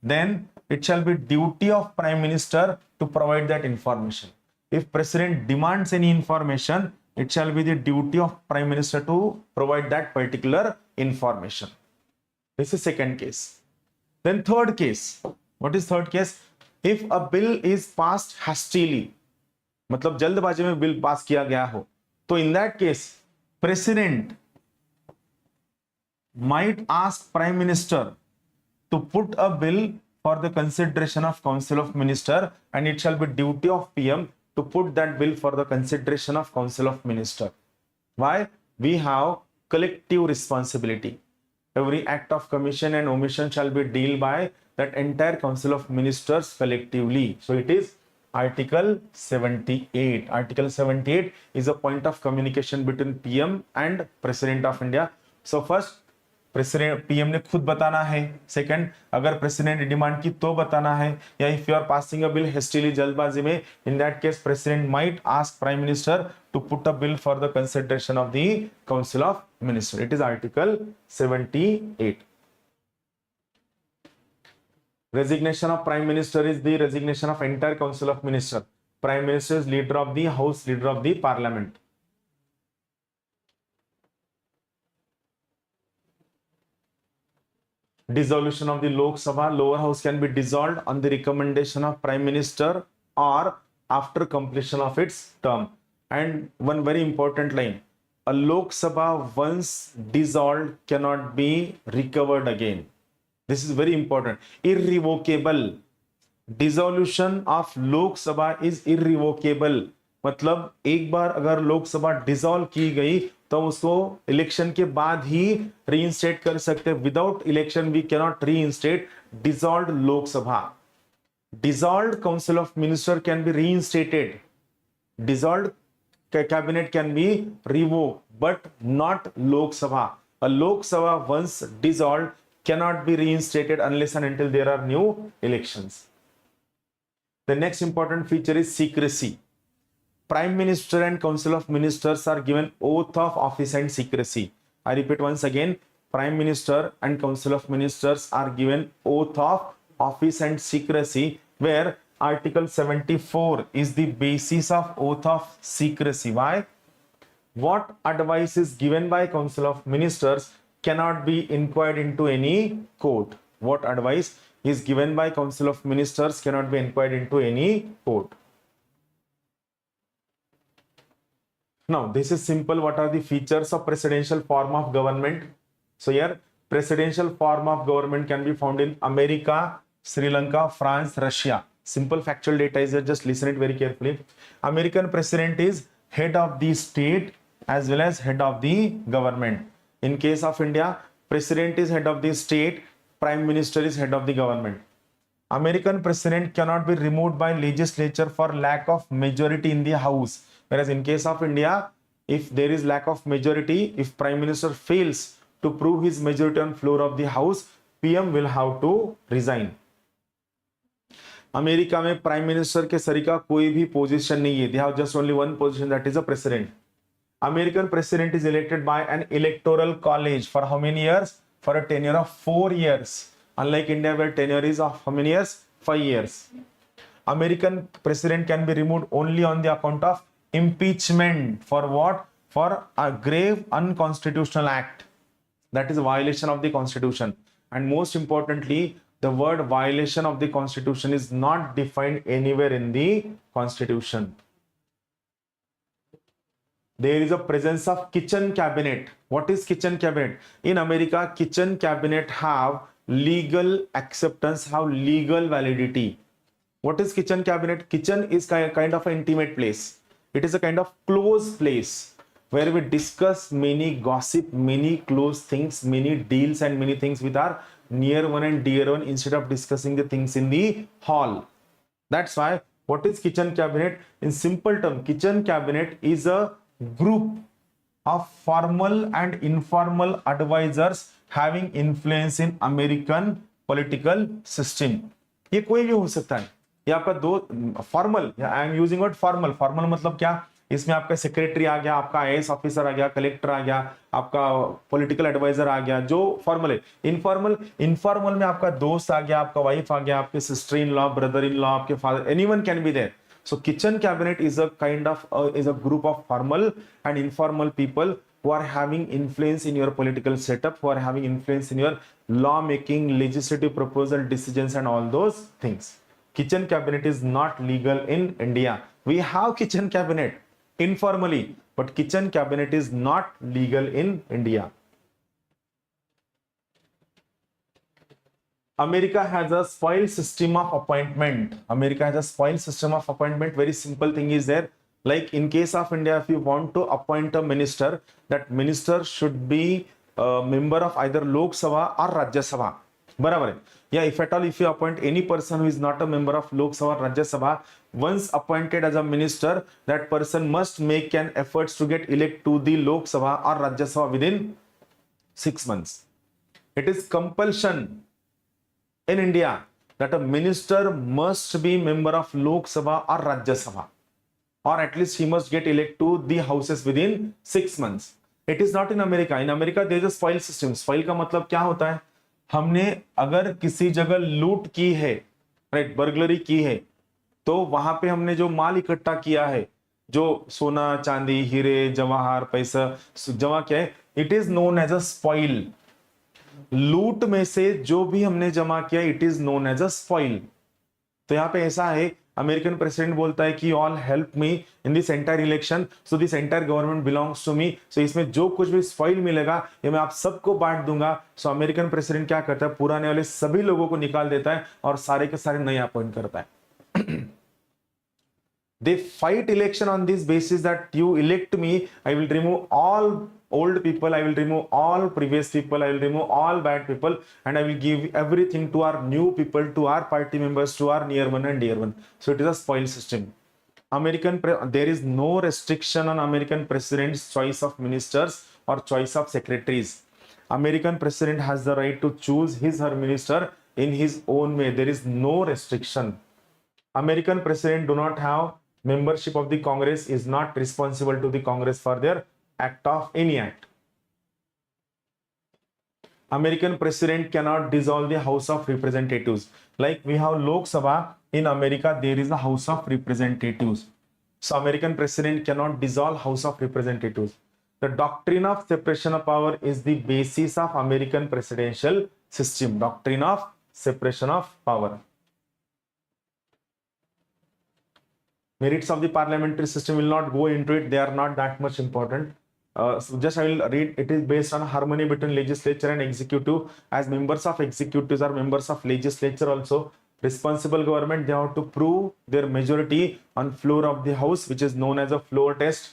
then it shall be duty of prime minister to provide that information. If president demands any information, it shall be the duty of prime minister to provide that particular information. This is second case. Then third case. What is third case? If a bill is passed hastily, मतलब जल्दबाजी में bill pass किया गया हो, तो in that case president might ask prime minister to put a bill for the consideration of council of minister, and it shall be duty of PM to put that bill for the consideration of council of minister. Why? We have collective responsibility. Every act of commission and omission shall be dealt by that entire council of ministers collectively. So it is article 78. Article 78 is a point of communication between PM and president of India. So first president PM ने खुद बताना है. Second, अगर president ने demand की तो बताना है, या if you are passing a bill hastily जल्दबाजी में, in that case president might ask prime minister to put a bill for the consideration of the council of minister. It is article 78. Resignation of prime minister is the resignation of entire council of minister. Prime minister is leader of the house, leader of the parliament. Dissolution of the Lok Sabha, lower house can be dissolved on the recommendation of prime minister or after completion of its term. And one very important line, a Lok Sabha once dissolved cannot be recovered again. This is very important. Irrevocable. Dissolution of Lok Sabha is irrevocable. मतलब एक बार अगर Lok Sabha dissolve की गई तो उसको election के बाद ही reinstate कर सकते हैं. Without election we can not reinstate dissolved Lok Sabha. Dissolved Council of Minister can be reinstated. Dissolved cabinet can be revoked, but not Lok Sabha. A Lok Sabha once dissolved cannot be reinstated unless and until there are new elections. The next important feature is secrecy. Prime Minister and Council of Ministers are given oath of office and secrecy. I repeat once again, Prime Minister and Council of Ministers are given oath of office and secrecy, where Article 74 is the basis of oath of secrecy. Why? What advice is given by Council of Ministers cannot be inquired into any court. What advice is given by Council of Ministers cannot be inquired into any court. Now, this is simple. What are the features of presidential form of government? So here, presidential form of government can be found in America, Sri Lanka, France, Russia. Simple factual data is here. Just listen it very carefully. American president is head of the state as well as head of the government. In case of India, president is head of the state, prime minister is head of the government. American president cannot be removed by legislature for lack of majority in the house. Whereas in case of India, if there is lack of majority, if prime minister fails to prove his majority on floor of the house, PM will have to resign. America में prime minister के सरी का कोई भी position नहीं है. They have just only one position, that is a president. American president is elected by an electoral college for how many years? For a tenure of 4 years. Unlike India, where tenure is of how many years? 5 years. American president can be removed only on the account of impeachment. For what? For a grave unconstitutional act. That is a violation of the constitution. And most importantly, the word violation of the constitution is not defined anywhere in the constitution. There is a presence of kitchen cabinet. What is kitchen cabinet? In America, kitchen cabinet have legal acceptance, have legal validity. What is kitchen cabinet? Kitchen is kind of an intimate place. It is a kind of closed place where we discuss many gossip, many close things, many deals and many things with our near one and dear one, instead of discussing the things in the hall. That's why, what is kitchen cabinet? In simple term, kitchen cabinet is a group of formal and informal advisors having influence in American political system. ये कोई भी हो सकता है. ये आपका दो formal, I am using word formal. Formal मतलब क्या? इसमें आपका सेक्रेटरी आ गया, आपका आईएएस ऑफिसर आ गया, कलेक्टर आ गया, आपका पॉलिटिकल एडवाइजर आ गया, जो फॉर्मल है. इनफॉर्मल में आपका दोस्त आ गया, आपका वाइफ आ गया, आपके sister in law, brother in law, आपके father, anyone can be there. So kitchen cabinet is a kind of is a group of formal and informal people who are having influence in your political setup, who are having influence in your law making, legislative proposal, decisions and all those things. Kitchen cabinet is not legal in India. We have kitchen cabinet informally, but kitchen cabinet is not legal in India. America has a spoil system of appointment. America has a spoil system of appointment. Very simple thing is there. Like in case of India, if you want to appoint a minister, that minister should be a member of either Lok Sabha or Rajya Sabha. बराबर है. Yeah, if at all, if you appoint any person who is not a member of Lok Sabha or Rajya Sabha, once appointed as a minister, that person must make an efforts to get elected to the Lok Sabha or Rajya Sabha within 6 months. It is compulsion in India that a minister must be member of Lok Sabha or Rajya Sabha, or at least he must get elected to the houses within 6 months. It is not in America. In America there is a spoil system. Spoil का मतलब क्या होता है? हमने अगर किसी जगह लूट की है, राइट, बर्गलरी की है, तो वहां पे हमने जो माल इकट्ठा किया है, जो सोना, चांदी, हीरे, जवाहर, पैसा जमा किया है, it is known as a spoil. लूट में से जो भी हमने जमा किया, it is known as a spoil. तो यहां पे ऐसा है, अमेरिकन प्रेसिडेंट बोलता है कि all help me in this entire election, so this entire government belongs to me, so इसमें जो कुछ भी स्पॉइल मिलेगा ये मैं आप सबको बांट दूंगा. सो अमेरिकन प्रेसिडेंट क्या करता है? पुराने वाले सभी लोगों को निकाल देता है और सारे के सारे नए अपॉइंट करता है. They fight election on this basis that you elect me, I will remove all old people, I will remove all previous people, I will remove all bad people, and I will give everything to our new people, to our party members, to our near one and dear one. So it is a spoil system. There is no restriction on American president's choice of ministers or choice of secretaries. American president has the right to choose his or her minister in his own way. There is no restriction. American president do not have membership of the Congress, is not responsible to the Congress for their act of any act. American president cannot dissolve the House of Representatives. Like we have Lok Sabha in America, there is a House of Representatives. So American president cannot dissolve House of Representatives. The doctrine of separation of power is the basis of American presidential system. Doctrine of separation of power. Merits of the parliamentary system will not go into it. They are not that much important. So just I will read. It is based on harmony between legislature and executive. As members of executives are members of legislature also. Responsible government, they have to prove their majority on floor of the house, which is known as a floor test.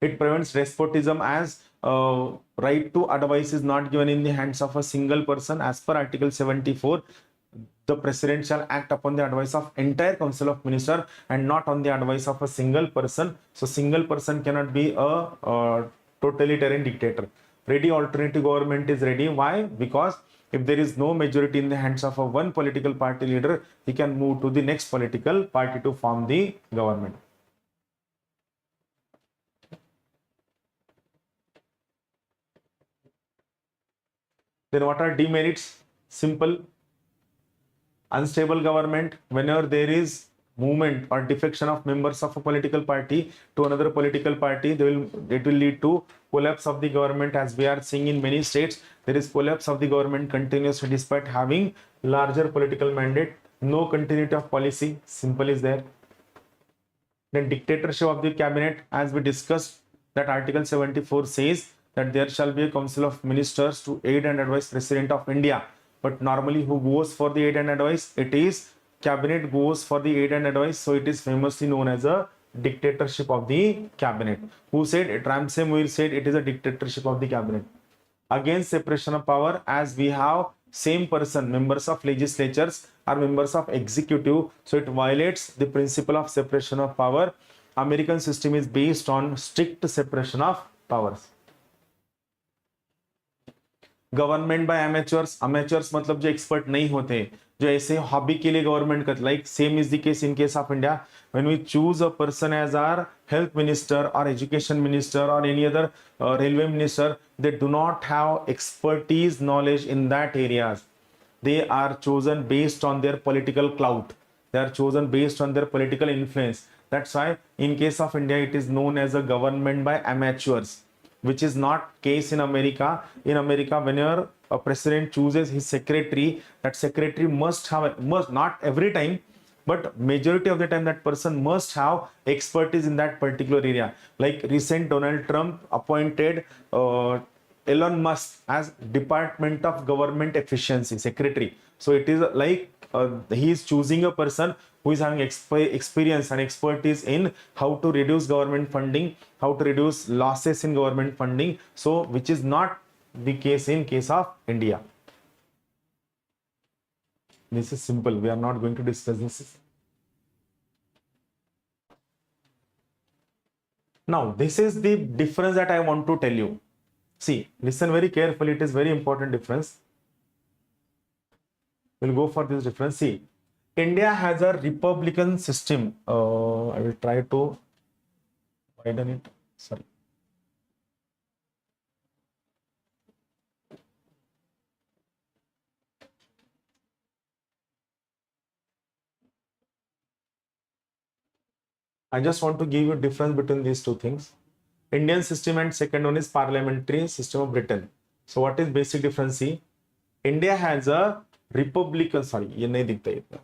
It prevents despotism, as right to advice is not given in the hands of a single person. As per Article 74, the president shall act upon the advice of entire council of minister and not on the advice of a single person. So single person cannot be a totalitarian dictator. Ready alternative government is ready. Why? Because if there is no majority in the hands of a one political party leader, he can move to the next political party to form the government. Then what are demerits? Simple. Unstable government, whenever there is movement or defection of members of a political party to another political party, it will lead to collapse of the government. As we are seeing in many states, there is collapse of the government continuously despite having larger political mandate. No continuity of policy. Simple is there. Then dictatorship of the cabinet, as we discussed, that Article 74 says that there shall be a council of ministers to aid and advise President of India. But normally who goes for the aid and advice? It is cabinet goes for the aid and advice. So it is famously known as a dictatorship of the cabinet. Who said it? Ramsay Muir said it is a dictatorship of the cabinet. Against separation of power, as we have same person, members of legislatures are members of executive. So it violates the principle of separation of power. American system is based on strict separation of powers. Government by amateurs, amateurs मतलब जो expert नहीं होते, जो ऐसे hobby के लिए government करते, like same is the case in case of India when we choose a person as our health minister और एजुकेशन मिनिस्टर और any other railway minister, they do not have expertise knowledge in that areas. They are chosen based on their political clout. They are chosen based on their political influence. That's why in case of India, it is known as a government by amateurs, which is not case in America. In America, whenever a president chooses his secretary, that secretary must not every time, but majority of the time that person must have expertise in that particular area. Like recent Donald Trump appointed Elon Musk as Department of Government Efficiency Secretary. So it is like he is choosing a person who is having experience and expertise in how to reduce government funding, how to reduce losses in government funding. So which is not the case in case of India. This is simple. We are not going to discuss this. Now, this is the difference that I want to tell you. See, listen very carefully. It is very important difference. We'll go for this difference. See, India has a republican system. I will try to widen it. Sorry. I just want to give you a difference between these two things. Indian system and second one is parliamentary system of Britain. So what is basic difference? See, India has a republican, sorry, ये नहीं दिखता इतना,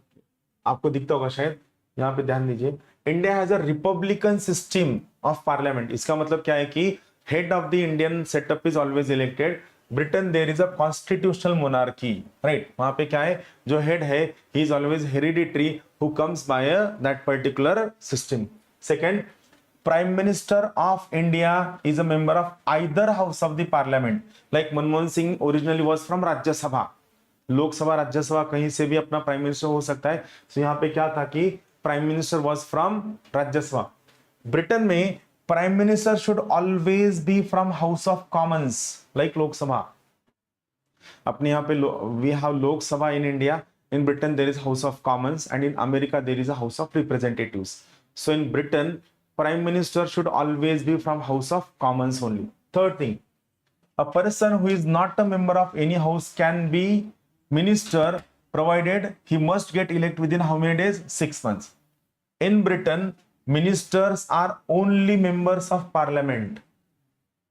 आपको दिखता होगा शायद, यहाँ पे ध्यान दीजिए. India has a republican system of parliament. इसका मतलब क्या है कि head of the Indian setup is always elected. Britain there is a constitutional monarchy, right. वहां पे क्या है, जो हेड है he is always hereditary who comes by that particular system. Second, prime minister of India is a member of either house of the parliament. Like Manmohan Singh originally was from Rajya Sabha, Lok Sabha Rajya Sabha कहीं से भी अपना प्राइम मिनिस्टर हो सकता है. तो यहाँ पे क्या था कि prime minister was from Rajya Sabha. Britain में prime minister should always be from house of Commons, like Lok Sabha. अपने यहाँ पे we have Lok Sabha in India. In Britain there is house of Commons and in America there is a house of representatives. So in Britain prime minister should always be from house of Commons only. Third thing, a person who is not a member of any house can be minister provided he must get elected within how many days? 6 months. In Britain, ministers are only members of parliament.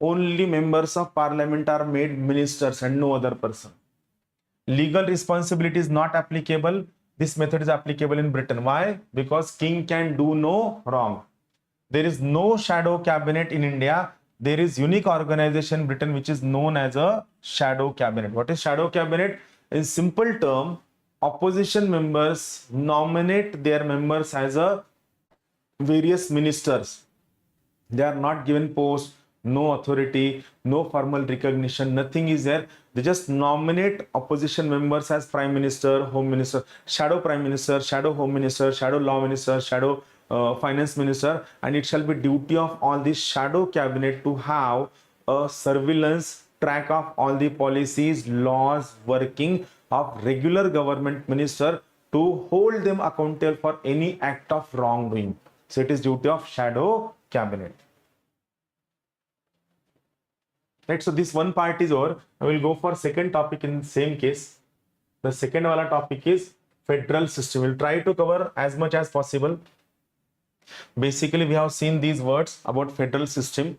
Only members of parliament are made ministers and no other person. Legal responsibility is not applicable. This method is applicable in Britain. Why? Because king can do no wrong. There is no shadow cabinet in India. There is unique organization in Britain which is known as a shadow cabinet. What is shadow cabinet? In simple term, opposition members nominate their members as a various ministers. They are not given post, no authority, no formal recognition, nothing is there. They just nominate opposition members as prime minister, home minister, shadow prime minister, shadow home minister, shadow law minister, shadow finance minister, and it shall be duty of all this shadow cabinet to have a surveillance track of all the policies, laws, working of regular government minister to hold them accountable for any act of wrongdoing. So it is duty of shadow cabinet. Right, so this one part is over. I will go for second topic in same case. The second wala topic is federal system. We'll try to cover as much as possible. Basically, we have seen these words about federal system.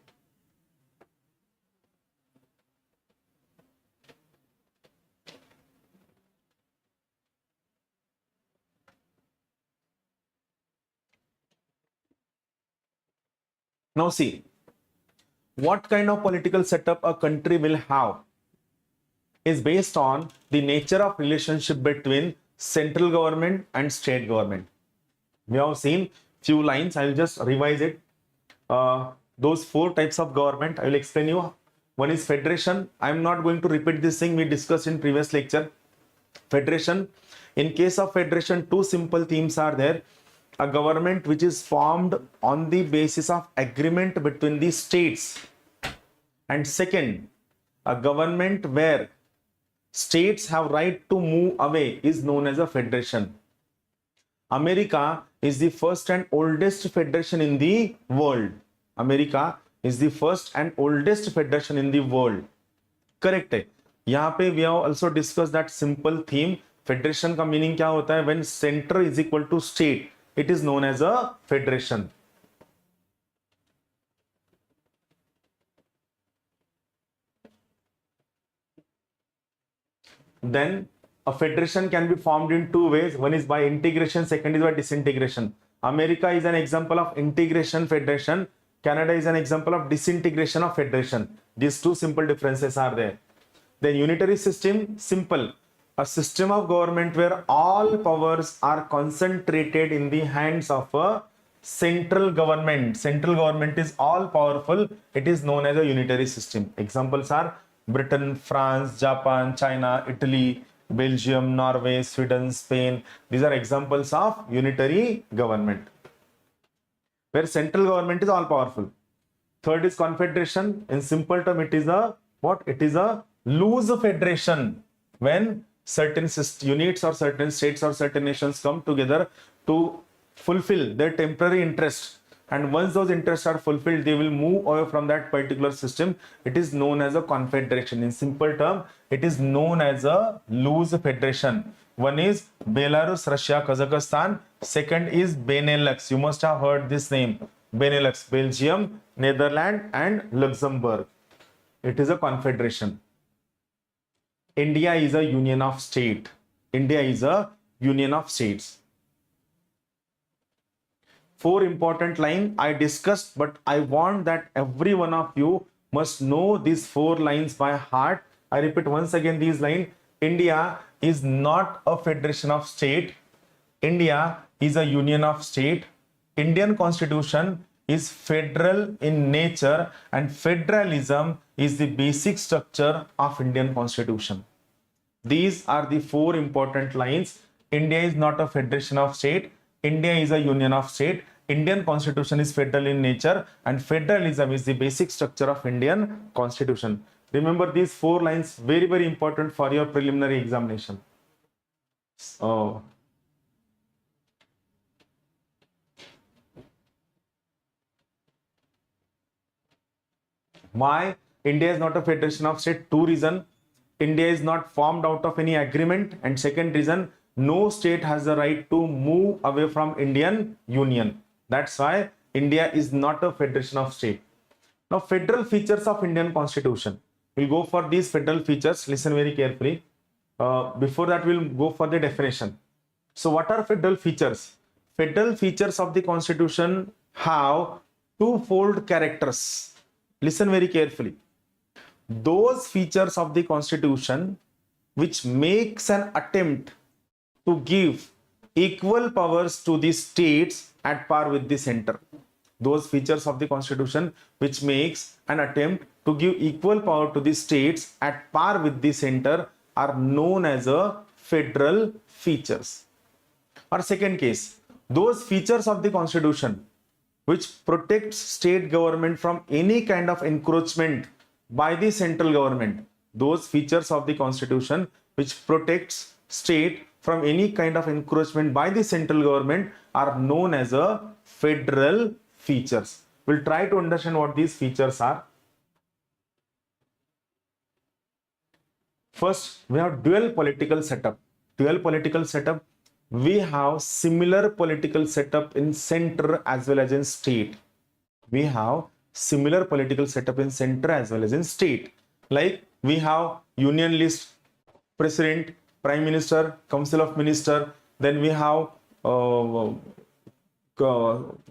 Now see, what kind of political setup a country will have is based on the nature of relationship between central government and state government. We have seen few lines. I will just revise it. Those 4 types of government I will explain you. One is federation. I am not going to repeat this thing we discussed in previous lecture. Federation. In case of federation, 2 simple themes are there. A government which is formed on the basis of agreement between the states, and second, a government where states have right to move away is known as a federation. America is the first and oldest federation in the world. America is the first and oldest federation in the world. Correct है. यहाँ पे we have also discussed that simple theme. Federation का meaning क्या होता है? When center is equal to state, it is known as a federation. Then a federation can be formed in 2 ways. One is by integration, second is by disintegration. America is an example of integration federation. Canada is an example of disintegration of federation. These 2 simple differences are there. Then unitary system, simple. A system of government where all powers are concentrated in the hands of a central government. Central government is all powerful. It is known as a unitary system. Examples are Britain, France, Japan, China, Italy, Belgium, Norway, Sweden, Spain. These are examples of unitary government, where central government is all powerful. Third is confederation. In simple term, it is a what? It is a loose federation, when certain units or certain states or certain nations come together to fulfill their temporary interest, and once those interests are fulfilled, they will move away from that particular system. It is known as a confederation. In simple term, it is known as a loose federation. One is Belarus, Russia, Kazakhstan. Second is Benelux. You must have heard this name. Benelux, Belgium, Netherlands, and Luxembourg. It is a confederation. India is a union of states. India is a union of states. 4 important lines I discussed, but I want that every one of you must know these 4 lines by heart. I repeat once again these lines. India is not a federation of state. India is a union of state. Indian constitution is federal in nature, and federalism is the basic structure of Indian constitution. These are the four important lines. India is not a federation of state. India is a union of state. Indian constitution is federal in nature, and federalism is the basic structure of Indian constitution. Remember these four lines, very, very important for your preliminary examination. So, why India is not a federation of state? Two reasons. India is not formed out of any agreement, and second reason, no state has the right to move away from Indian Union. That's why India is not a federation of state. Now, federal features of Indian Constitution. We'll go for these federal features. Listen very carefully. Before that, we'll go for the definition. So, what are federal features? Federal features of the Constitution have twofold characters. Listen very carefully. Those features of the Constitution which makes an attempt to give equal powers to the states at par with the center. Those features of the Constitution which makes an attempt to give equal power to the states at par with the center are known as a federal features. Or second case, those features of the Constitution which protects state government from any kind of encroachment by the central government. Those features of the Constitution which protects state from any kind of encroachment by the central government are known as a federal features. We'll try to understand what these features are. First, we have dual political setup. Dual political setup. We have similar political setup in center as well as in state. We have similar political setup in center as well as in state. Like we have union list, president, prime minister, council of minister. Then we have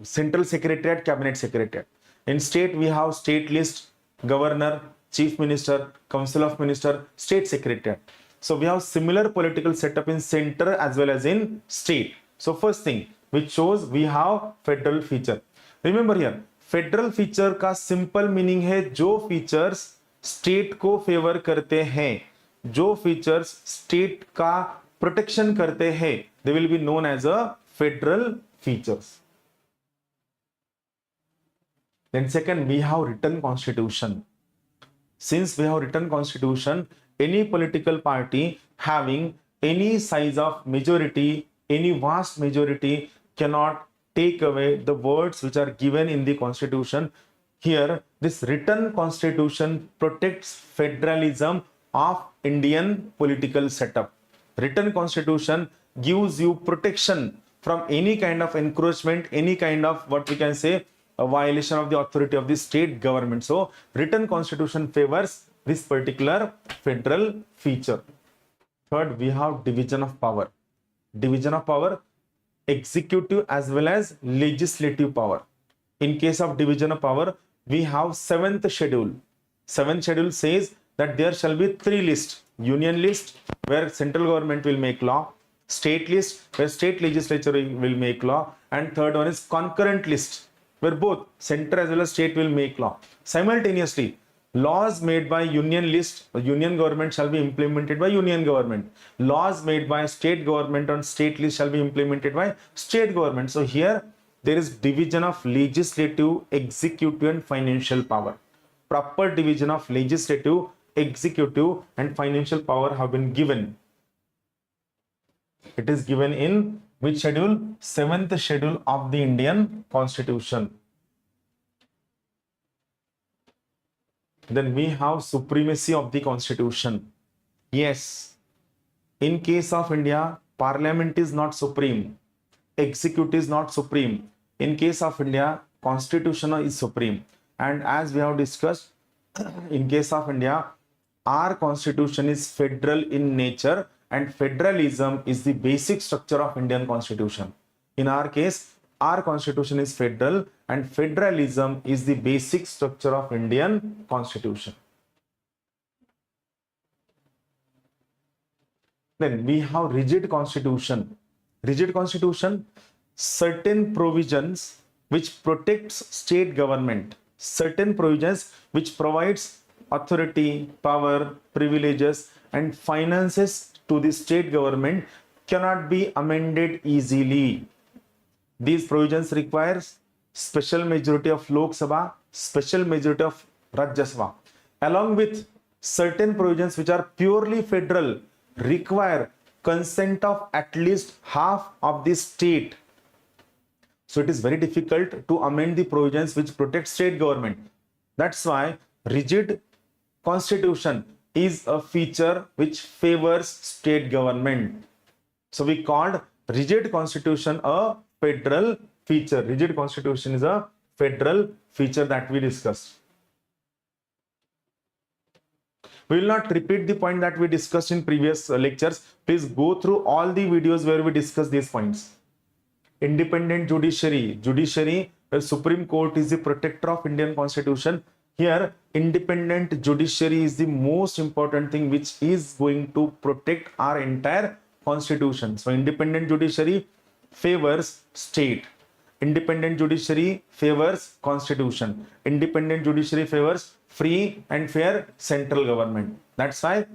central secretariat, cabinet secretariat. In state, we have state list, governor, chief minister, council of minister, state secretariat. So we have similar political setup in center as well as in state. So first thing which shows we have federal feature. Remember here, federal feature का simple meaning है जो features state को favour करते हैं, जो features state का protection करते हैं, they will be known as a federal features. Then second, we have written constitution. Since we have written constitution, any political party having any size of majority, any vast majority cannot take away the words which are given in the constitution. Here, this written constitution protects federalism of Indian political setup. Written constitution gives you protection from any kind of encroachment, any kind of what we can say a violation of the authority of the state government. So, written constitution favors this particular federal feature. Third, we have division of power. Division of power, executive as well as legislative power. In case of division of power, we have 7th schedule. 7th schedule says that there shall be 3 lists. Union list, where central government will make law. State list, where state legislature will make law. And third one is concurrent list, where both center as well as state will make law. Simultaneously, laws made by union list, union government shall be implemented by union government. Laws made by state government on state list shall be implemented by state government. So here there is division of legislative, executive and financial power. Proper division of legislative, executive and financial power have been given. It is given in which schedule? 7th schedule of the Indian Constitution. Then we have supremacy of the Constitution. Yes, in case of India, Parliament is not supreme, executive is not supreme. In case of India, Constitution is supreme. And as we have discussed, in case of India, our Constitution is federal in nature, and federalism is the basic structure of Indian Constitution. In our case, our Constitution is federal and federalism is the basic structure of Indian Constitution. Then we have rigid constitution. Rigid constitution, certain provisions which protects state government, certain provisions which provides authority, power, privileges and finances to the state government cannot be amended easily. These provisions requires special majority of Lok Sabha, special majority of Rajya Sabha, along with certain provisions which are purely federal require consent of at least half of the state. So it is very difficult to amend the provisions which protect state government. That's why rigid constitution is a feature which favors state government. So we called rigid constitution a federal feature. Rigid constitution is a federal feature that we discussed. We will not repeat the point that we discussed in previous lectures. Please go through all the videos where we discuss these points. Independent judiciary. Judiciary, where Supreme Court is the protector of Indian Constitution. Here, independent judiciary is the most important thing which is going to protect our entire constitution. So, independent judiciary favors state. Independent judiciary favors constitution. Independent judiciary favors free and fair central government. That's why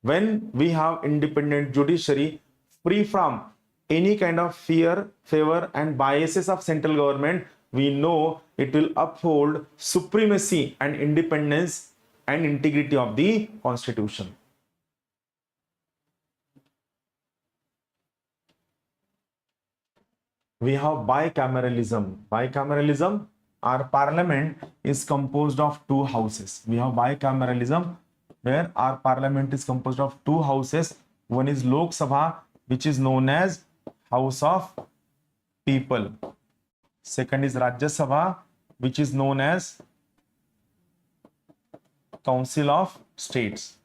when we have independent judiciary free from any kind of fear, favor and biases of central government, we know it will uphold supremacy and independence and integrity of the constitution. We have bicameralism. Bicameralism, our parliament is composed of two houses. We have bicameralism where our parliament is composed of two houses. One is Lok Sabha, which is known as House of People. Second is Rajya Sabha, which is known as Council of States.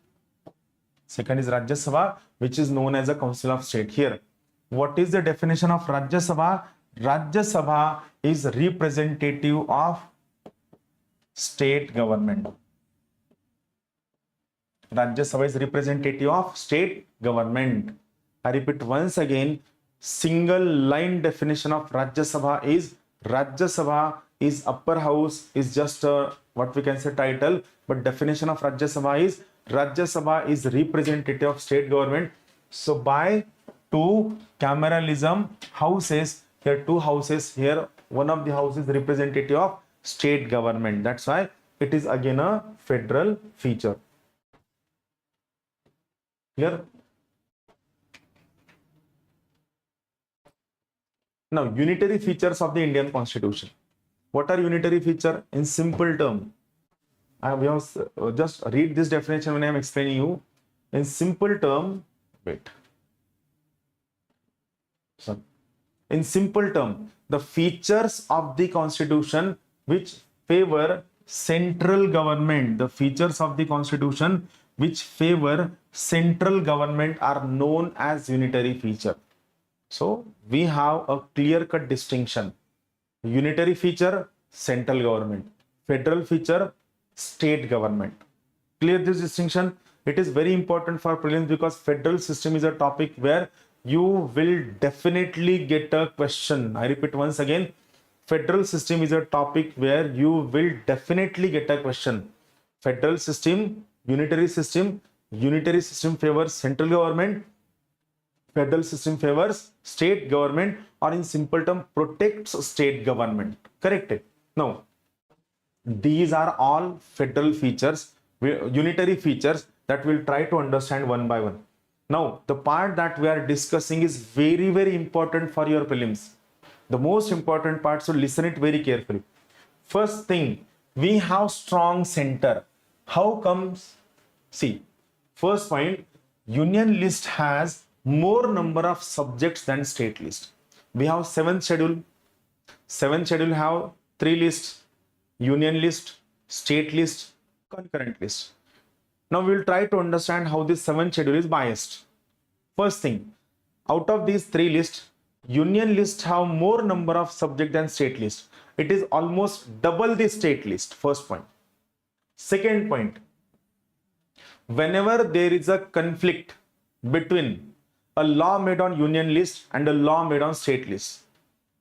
Second is Rajya Sabha, which is known as a Council of State. Here, what is the definition of Rajya Sabha? Rajya Sabha is representative of state government. Rajya Sabha is representative of state government. I repeat once again, single line definition of Rajya Sabha is upper house, is just a what we can say title, but definition of Rajya Sabha is representative of state government. So by two cameralism houses, here two houses, here one of the houses representative of state government. That's why it is again a federal feature. Clear? Now, unitary features of the Indian Constitution. What are unitary feature? In simple term, I will just read this definition when I am explaining you. In simple term, in simple term, the features of the Constitution which favor central government, the features of the Constitution which favor central government are known as unitary feature. So we have a clear-cut distinction. Unitary feature, central government. Federal feature, state government. Clear this distinction? It is very important for prelims because federal system is a topic where you will definitely get a question. I repeat once again, federal system is a topic where you will definitely get a question. Federal system, unitary system favors central government, federal system favors state government, or in simple term protects state government. Correct it? Now, these are all federal features, unitary features that we'll try to understand one by one. Now, the part that we are discussing is very, very important for your prelims. The most important part, so listen it very carefully. First thing, we have strong center. How comes? See, first point, union list has more number of subjects than state list. We have 7th schedule. 7th schedule have 3 lists: union list, state list, concurrent list. Now we will try to understand how this 7th schedule is biased. First thing, out of these 3 lists, union list have more number of subject than state list. It is almost double the state list. First point. Second point, whenever there is a conflict between a law made on union list and a law made on state list.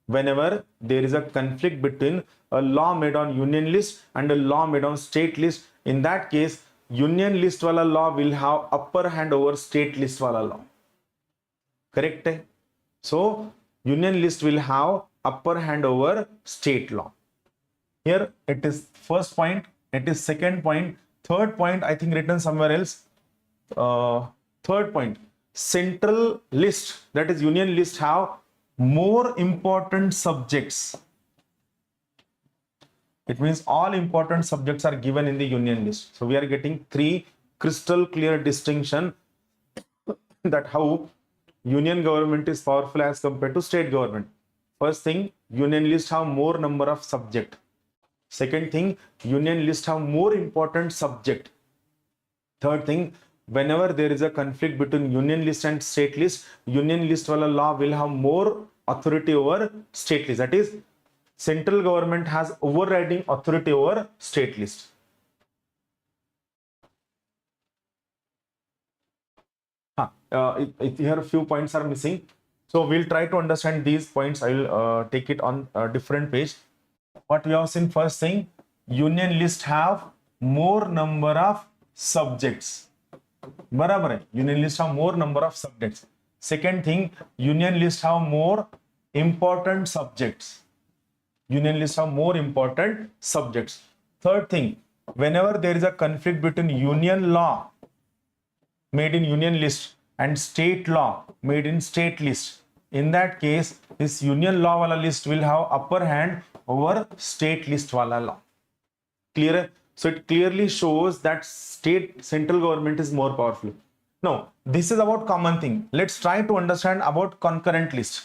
Whenever there is a conflict between a law made on union list and a law made on state list, in that case union list wala law will have upper hand over state list wala law. Correct hai? So union list will have upper hand over state law. Here it is first point, it is second point, third point I think written somewhere else. Third point, central list, that is union list, have more important subjects. It means all important subjects are given in the union list. So we are getting three crystal clear distinction that how union government is powerful as compared to state government. First thing, union list have more number of subject. Second thing, union list have more important subject. Third thing, whenever there is a conflict between union list and state list, union list wala law will have more authority over state list. That is, central government has overriding authority over state list. Here a few points are missing, so we'll try to understand these points. I will take it on a different page. What we have seen, first thing, union list have more number of subjects. बराबर है, union list have more number of subjects. Second thing, union list have more important subjects. Union list have more important subjects. Third thing, whenever there is a conflict between union law made in union list and state law made in state list, in that case this union law wala list will have upper hand over state list wala law. Clear? So it clearly shows that state central government is more powerful. Now this is about common thing. Let's try to understand about concurrent list.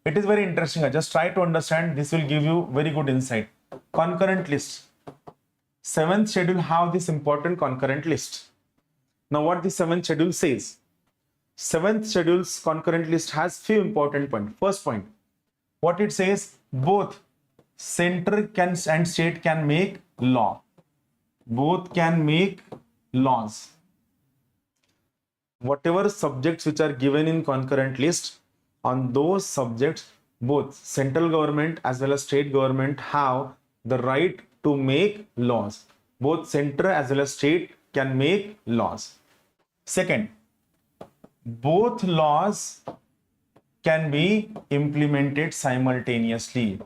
It is very interesting. I just try to understand. This will give you very good insight. Concurrent list. 7th schedule have this important concurrent list. Now what the 7th schedule says? 7th schedule's concurrent list has few important points. First point, what it says, both center can and state can make law. Both can make laws. Whatever subjects which are given in concurrent list, on those subjects both central government as well as state government have the right to make laws. Both center as well as state can make laws. Second, both laws can be implemented simultaneously.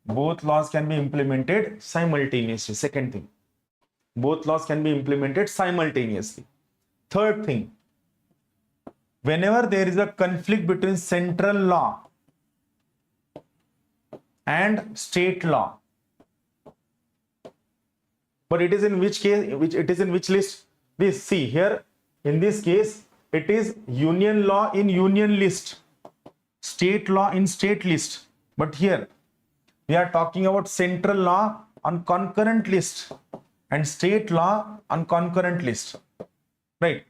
Both laws can be implemented simultaneously. Second thing, both laws can be implemented simultaneously. Third thing, whenever there is a conflict between central law and state law, but it is in which case, it is in which list? This, see here, in this case it is union law in union list, state law in state list, but here we are talking about central law on concurrent list and state law on concurrent list, right?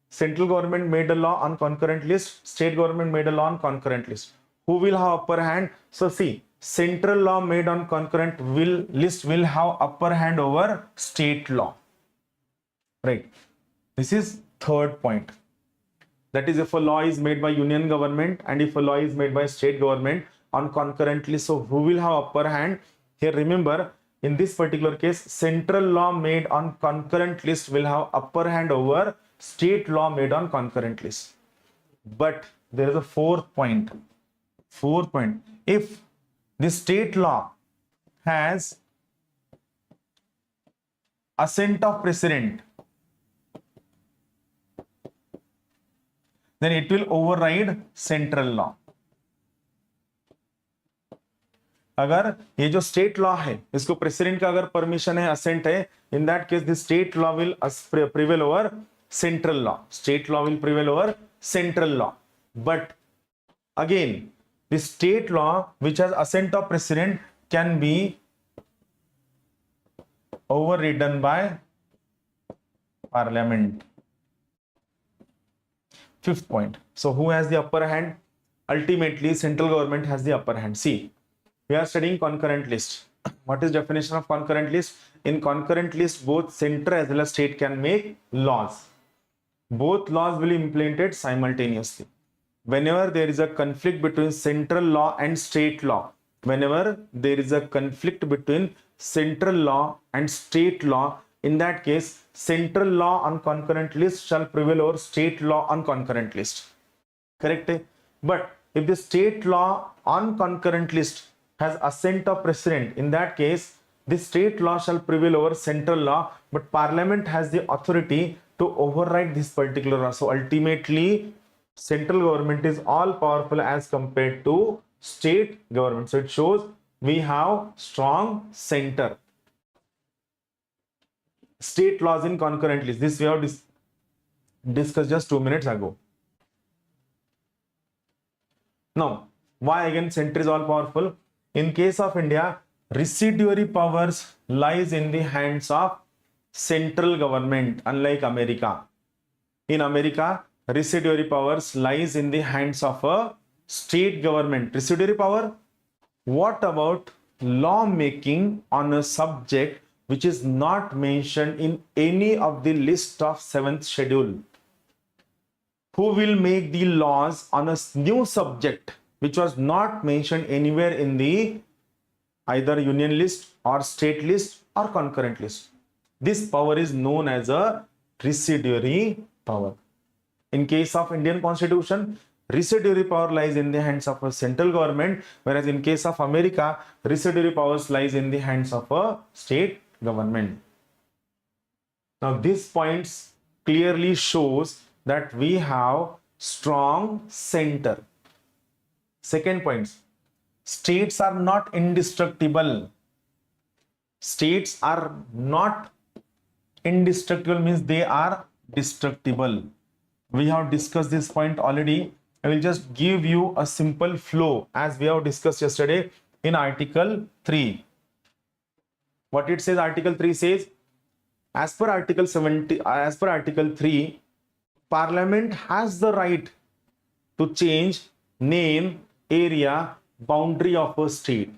Central government made a law on concurrent list, state government made a law on concurrent list. Who will have upper hand? So see, central law made on concurrent list will have upper hand over state law, right? This is third point. That is, if a law is made by union government and if a law is made by state government on concurrent list, so who will have upper hand? Here remember, in this particular case, central law made on concurrent list will have upper hand over state law made on concurrent list. But there is a fourth point. Fourth point, if the state law has assent of president, then it will override central law. अगर ये जो state law है इसको president का अगर permission है, ascent है, इन that case the state law will prevail over central law. State law will prevail over central law. But again, the state law which has assent of president can be overridden by parliament. Fifth point. So who has the upper hand? Ultimately, central government has the upper hand. See, we are studying concurrent list. What is definition of concurrent list? In concurrent list, both center as well as state can make laws. both laws will be implemented simultaneously. Whenever there is a conflict between central law and state law, whenever there is a conflict between central law and state law, in that case, central law on concurrent list shall prevail over state law on concurrent list. Correct? But if the state law on concurrent list has assent of president, in that case, the state law shall prevail over central law, but parliament has the authority to override this particular law. So ultimately, central government is all powerful as compared to state government. So it shows we have strong center. State laws in concurrent list. This we have discussed just 2 minutes ago. Now, why again center is all powerful? In case of India, residuary powers lies in the hands of central government, unlike America. In America, residuary powers lies in the hands of a state government. Residuary power? What about law making on a subject which is not mentioned in any of the list of 7th schedule? Who will make the laws on a new subject which was not mentioned anywhere in the either union list or state list or concurrent list? This power is known as a residuary power. In case of Indian Constitution, residuary power lies in the hands of a central government, whereas in case of America, residuary powers lies in the hands of a state government. Now, these points clearly shows that we have strong center. Second point, states are not indestructible. States are not indestructible means they are destructible. We have discussed this point already. I will just give you a simple flow as we have discussed yesterday in Article 3. What it says, Article 3 says, as per Article 3, Parliament has the right to change name, area, boundary of a state.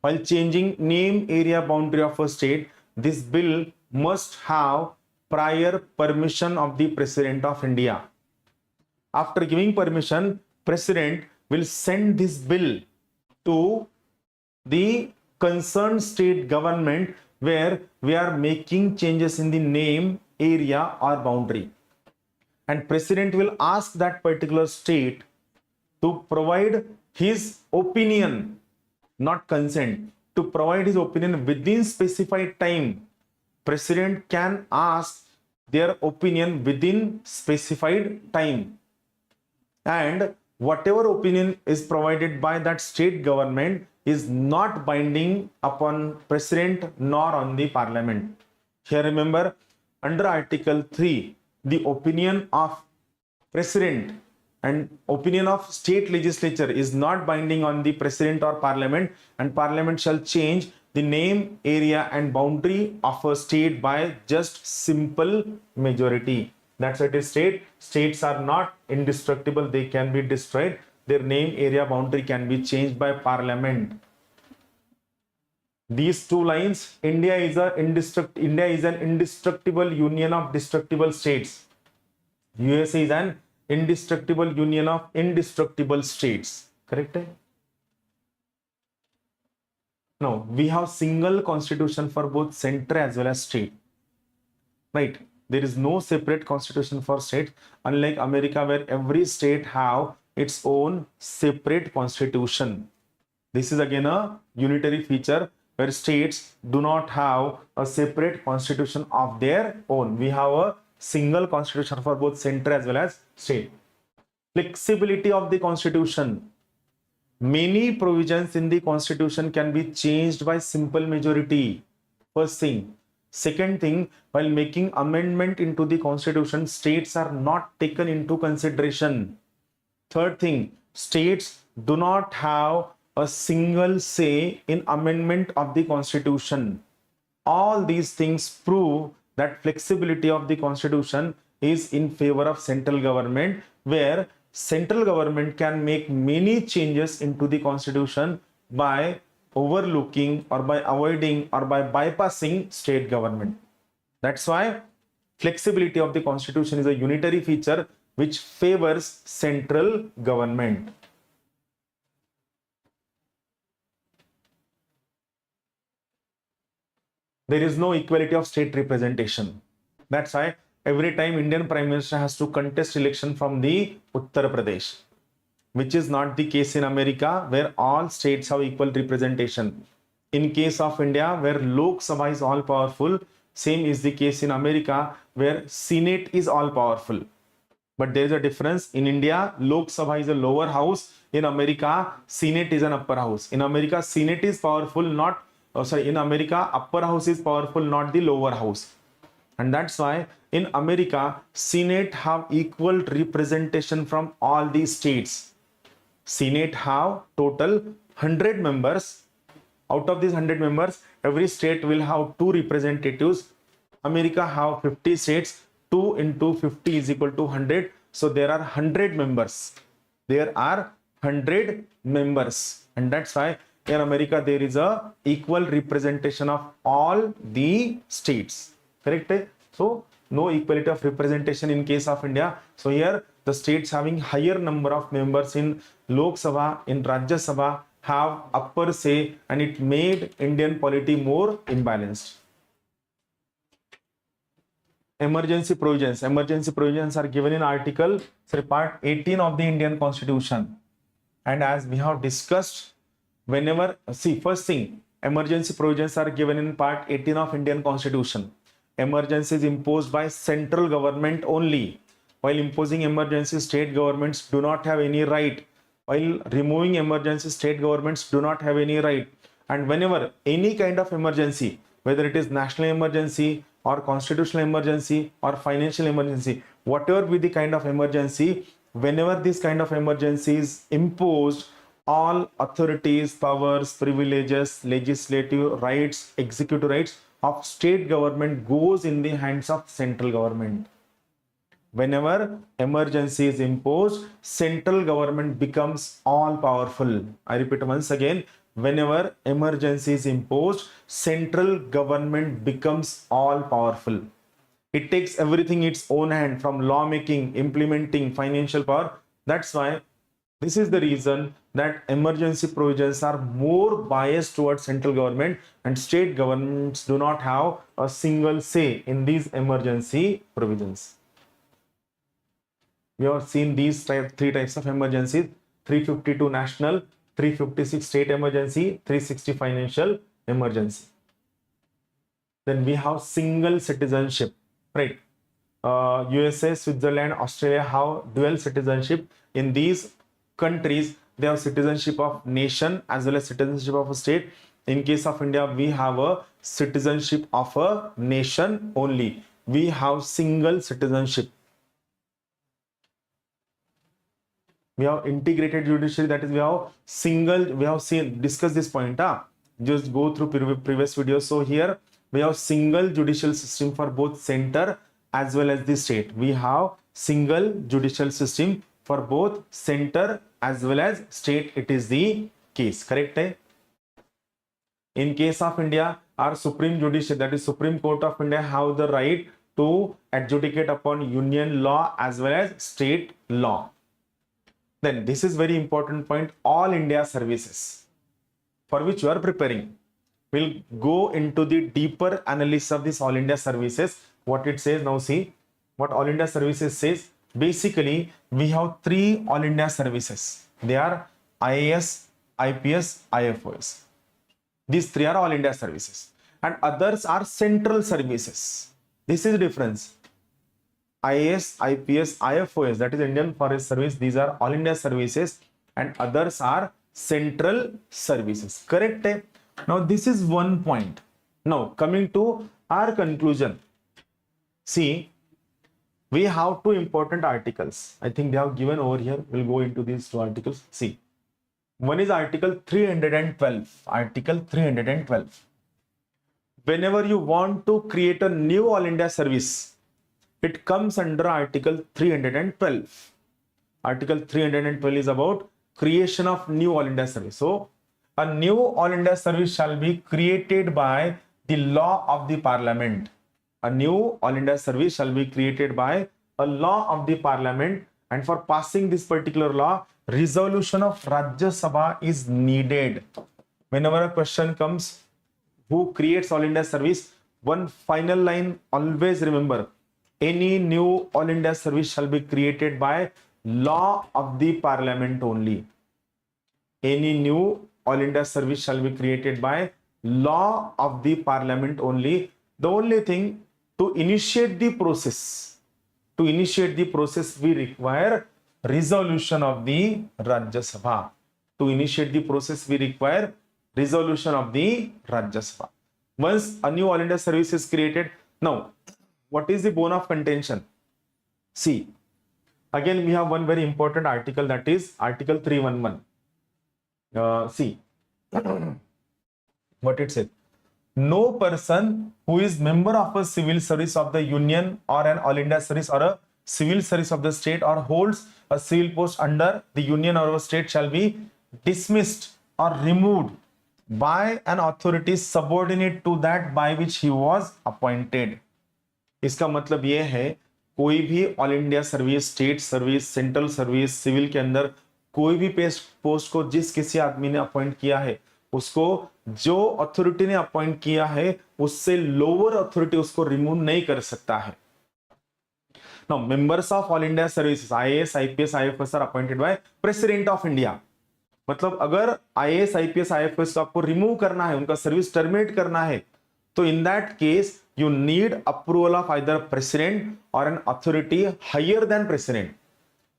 While changing name, area, boundary of a state, this bill must have prior permission of the President of India. After giving permission, President will send this bill to the concerned state government where we are making changes in the name, area or boundary. And President will ask that particular state to provide his opinion, not consent, to provide his opinion within specified time. President can ask their opinion within specified time. And whatever opinion is provided by that state government is not binding upon President nor on the Parliament. Here remember, under Article 3, the opinion of President and opinion of state legislature is not binding on the President or Parliament, and Parliament shall change the name, area and boundary of a state by just simple majority. That's what it is. States are not indestructible, they can be destroyed. Their name, area, boundary can be changed by Parliament. These two lines, India is an indestructible union of destructible states. USA is an indestructible union of indestructible states. Correct? Now, we have single constitution for both center as well as state. Right? There is no separate constitution for state, unlike America where every state have its own separate constitution. This is again a unitary feature where states do not have a separate constitution of their own. We have a single constitution for both center as well as state. Flexibility of the constitution. Many provisions in the constitution can be changed by simple majority. First thing. Second thing, while making amendment into the constitution, states are not taken into consideration. Third thing, states do not have a single say in amendment of the constitution. All these things prove that flexibility of the constitution is in favor of central government, where central government can make many changes into the constitution by overlooking or by avoiding or by bypassing state government. That's why Flexibility of the constitution is a unitary feature which favors central government. There is no equality of state representation. That's why every time Indian Prime Minister has to contest election from the Uttar Pradesh, which is not the case in America, where all states have equal representation. In case of India, where Lok Sabha is all powerful, same is the case in America, where Senate is all powerful. But there is a difference. In India, Lok Sabha is a lower house. In America, Senate is an upper house. In America, Senate is powerful, not in America, upper house is powerful, not the lower house. And that's why in America, Senate have equal representation from all these states. Senate have total 100 members. Out of these 100 members, every state will have 2 representatives. America have 50 states. 2 into 50 is equal to 100. So there are 100 members. There are 100 members. And that's why in America, there is a equal representation of all the states. Correct? So no equality of representation in case of India. So here the states having higher number of members in Lok Sabha, in Rajya Sabha have upper say, and it made Indian polity more imbalanced. Emergency provisions. Emergency provisions are given in part 18 of the Indian Constitution. And as we have discussed, whenever, first thing, emergency provisions are given in part 18 of Indian Constitution. Emergency is imposed by central government only. While imposing emergency, state governments do not have any right. While removing emergency, state governments do not have any right. And whenever any kind of emergency, whether it is national emergency or constitutional emergency or financial emergency, whatever be the kind of emergency, whenever this kind of emergency is imposed, all authorities, powers, privileges, legislative rights, executive rights of state government goes in the hands of central government. Whenever emergency is imposed, central government becomes all powerful. I repeat once again, whenever emergency is imposed, central government becomes all powerful. It takes everything in its own hand, from lawmaking, implementing, financial power. That's why this is the reason that emergency provisions are more biased towards central government, and state governments do not have a single say in these emergency provisions. We have seen these 3 types of emergencies: 352 national, 356 state emergency, 360 financial emergency. Then we have single citizenship, right? USA, Switzerland, Australia have dual citizenship. In these countries, they have citizenship of nation as well as citizenship of a state. In case of India, we have a citizenship of a nation only. We have single citizenship. We have integrated judiciary, that is, we have discussed this point. Just go through previous videos. So here we have single judicial system for both center as well as the state. We have single judicial system for both center as well as state. It is the case, correct? In case of India, our Supreme Judiciary, that is Supreme Court of India, have the right to adjudicate upon union law as well as state law. Then this is very important point, all India services for which you are preparing. We'll go into the deeper analysis of this all India services. What it says now, see what all India services says. Basically, we have 3 all India services. They are IAS, IPS, IFOS. These 3 are all India services, and others are central services. This is the difference. IAS, IPS, IFOS, that is Indian Forest Service, these are all India services, and others are central services, correct? Now this is one point. Now coming to our conclusion, see, we have 2 important articles. I think they have given over here. We'll go into these 2 articles. See, one is article 312. Article 312. Whenever you want to create a new all India service, it comes under article 312. Article 312 is about creation of new all India service. So a new all India service shall be created by the law of the parliament. A new all India service shall be created by a law of the parliament, and for passing this particular law, resolution of Rajya Sabha is needed. Whenever a question comes, who creates all India service, one final line always remember: any new all India service shall be created by law of the parliament only. Any new all India service shall be created by law of the parliament only. The only thing, to initiate the process, we require resolution of the Rajya Sabha. To initiate the process, we require resolution of the Rajya Sabha. Once a new all India service is created, now what is the bone of contention? See, again we have one very important article, that is Article 311. See what it says: no person who is member of a civil service of the union or an all India service or a civil service of the state or holds a civil post under the union or a state shall be dismissed or removed by an authority subordinate to that by which he was appointed. इसका मतलब ये है, कोई भी all India service, state service, central service, civil के अंदर कोई भी पोस्ट को जिस किसी आदमी ने अपॉइंट किया है, उसको जो अथॉरिटी ने अपॉइंट किया है उससे लोअर अथॉरिटी उसको रिमूव नहीं कर सकता है. Now members of all India services, IAS, IPS, IFS are appointed by president of India. मतलब अगर आईएएस, आईपीएस, आईएफएस को आपको रिमूव करना है, उनका सर्विस टर्मिनेट करना है, तो इन that case you need approval of either president or an authority higher than president.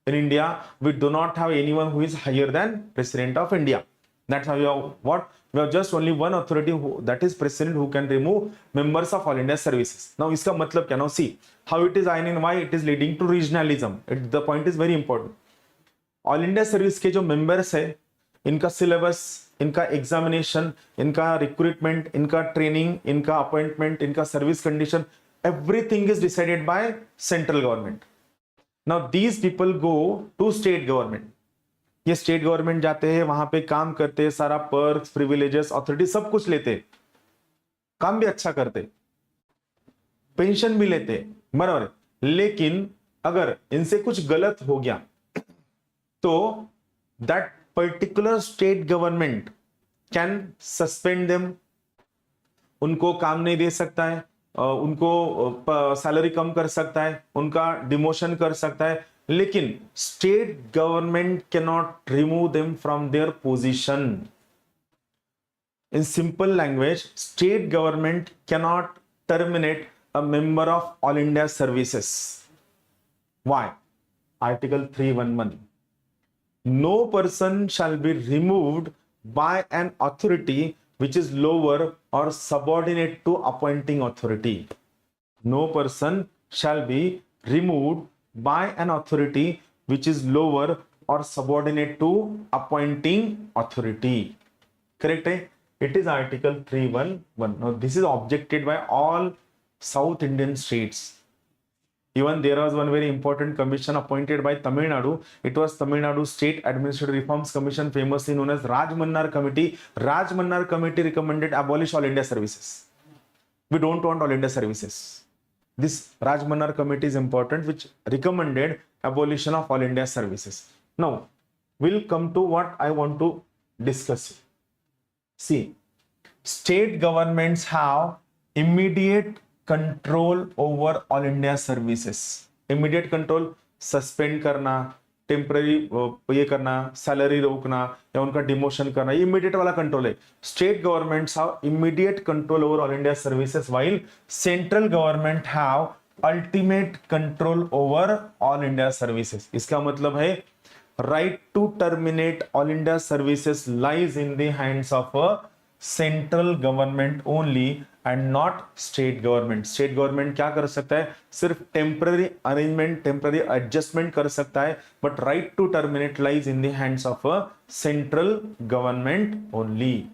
In India, we do not have anyone who is higher than president of India. That's how we have what? We have just only one authority, that is president, who can remove members of all India services. Now, इसका मतलब क्या? Now see how it is iron and why it is leading to regionalism. The point is very important. All India service के जो members है, इनका syllabus, इनका examination, इनका recruitment, इनका ट्रेनिंग, इनका अपॉइंटमेंट, इनका service condition, everything is decided by central government. Now these people go to state government. ये स्टेट गवर्नमेंट जाते हैं, वहां पे काम करते हैं, सारा पर्क्स, प्रिविलेजेस, अथॉरिटी सब कुछ लेते, काम भी अच्छा करते, पेंशन भी लेते, बराबर है. लेकिन अगर इनसे कुछ गलत हो गया तो that particular state government can suspend them. उनको काम नहीं दे सकता है, उनको सैलरी कम कर सकता है, उनका डिमोशन कर सकता है, लेकिन state government can not remove them from their position. In simple language, state government can not terminate a member of all India services. Why? Article 311. No person shall be removed by an authority which is lower or subordinate to appointing authority. No person shall be removed by an authority which is lower or subordinate to appointing authority. Correct? It is Article 311. Now this is objected by all South Indian states. Even there was one very important commission appointed by Tamil Nadu. It was Tamil Nadu State Administrative Reforms Commission, famously known as Rajmannar Committee. Rajmannar Committee recommended abolish all India services. We don't want all India services. This Rajmannar Committee is important, which recommended abolition of all India services. Now, we'll come to what I want to discuss. See, state governments have immediate control over all India services. Immediate control, suspend करना, temporary ये करना, salary रोकना या उनका demotion करना, ये immediate वाला control है. State governments have immediate control over all India services, while central government have ultimate control over all India services. इसका मतलब है right to terminate all India services lies in the hands of a central government only and not state government. State government क्या कर सकता है? सिर्फ temporary arrangement, temporary adjustment कर सकता है, but right to terminate lies in the hands of a central government only.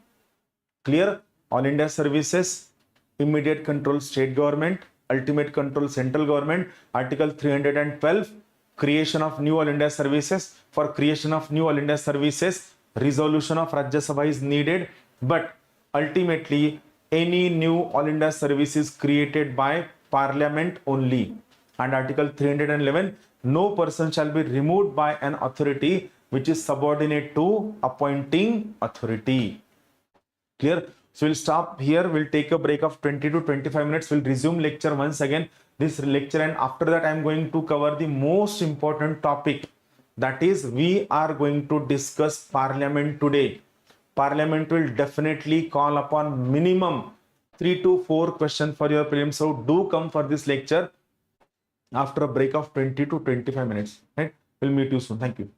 Clear? All India services, immediate control state government, ultimate control central government. Article 312, creation of new all India services. For creation of new all India services, resolution of Rajya Sabha is needed, but ultimately any new all India service is created by parliament only. And article 311, no person shall be removed by an authority which is subordinate to appointing authority. Clear? So we'll stop here. We'll take a break of 20 to 25 minutes. We'll resume lecture once again, this lecture, and after that I'm going to cover the most important topic. That is, we are going to discuss parliament today. Parliament will definitely call upon minimum 3 to 4 questions for your prelims. So do come for this lecture after a break of 20 to 25 minutes. Right? We'll meet you soon. Thank you.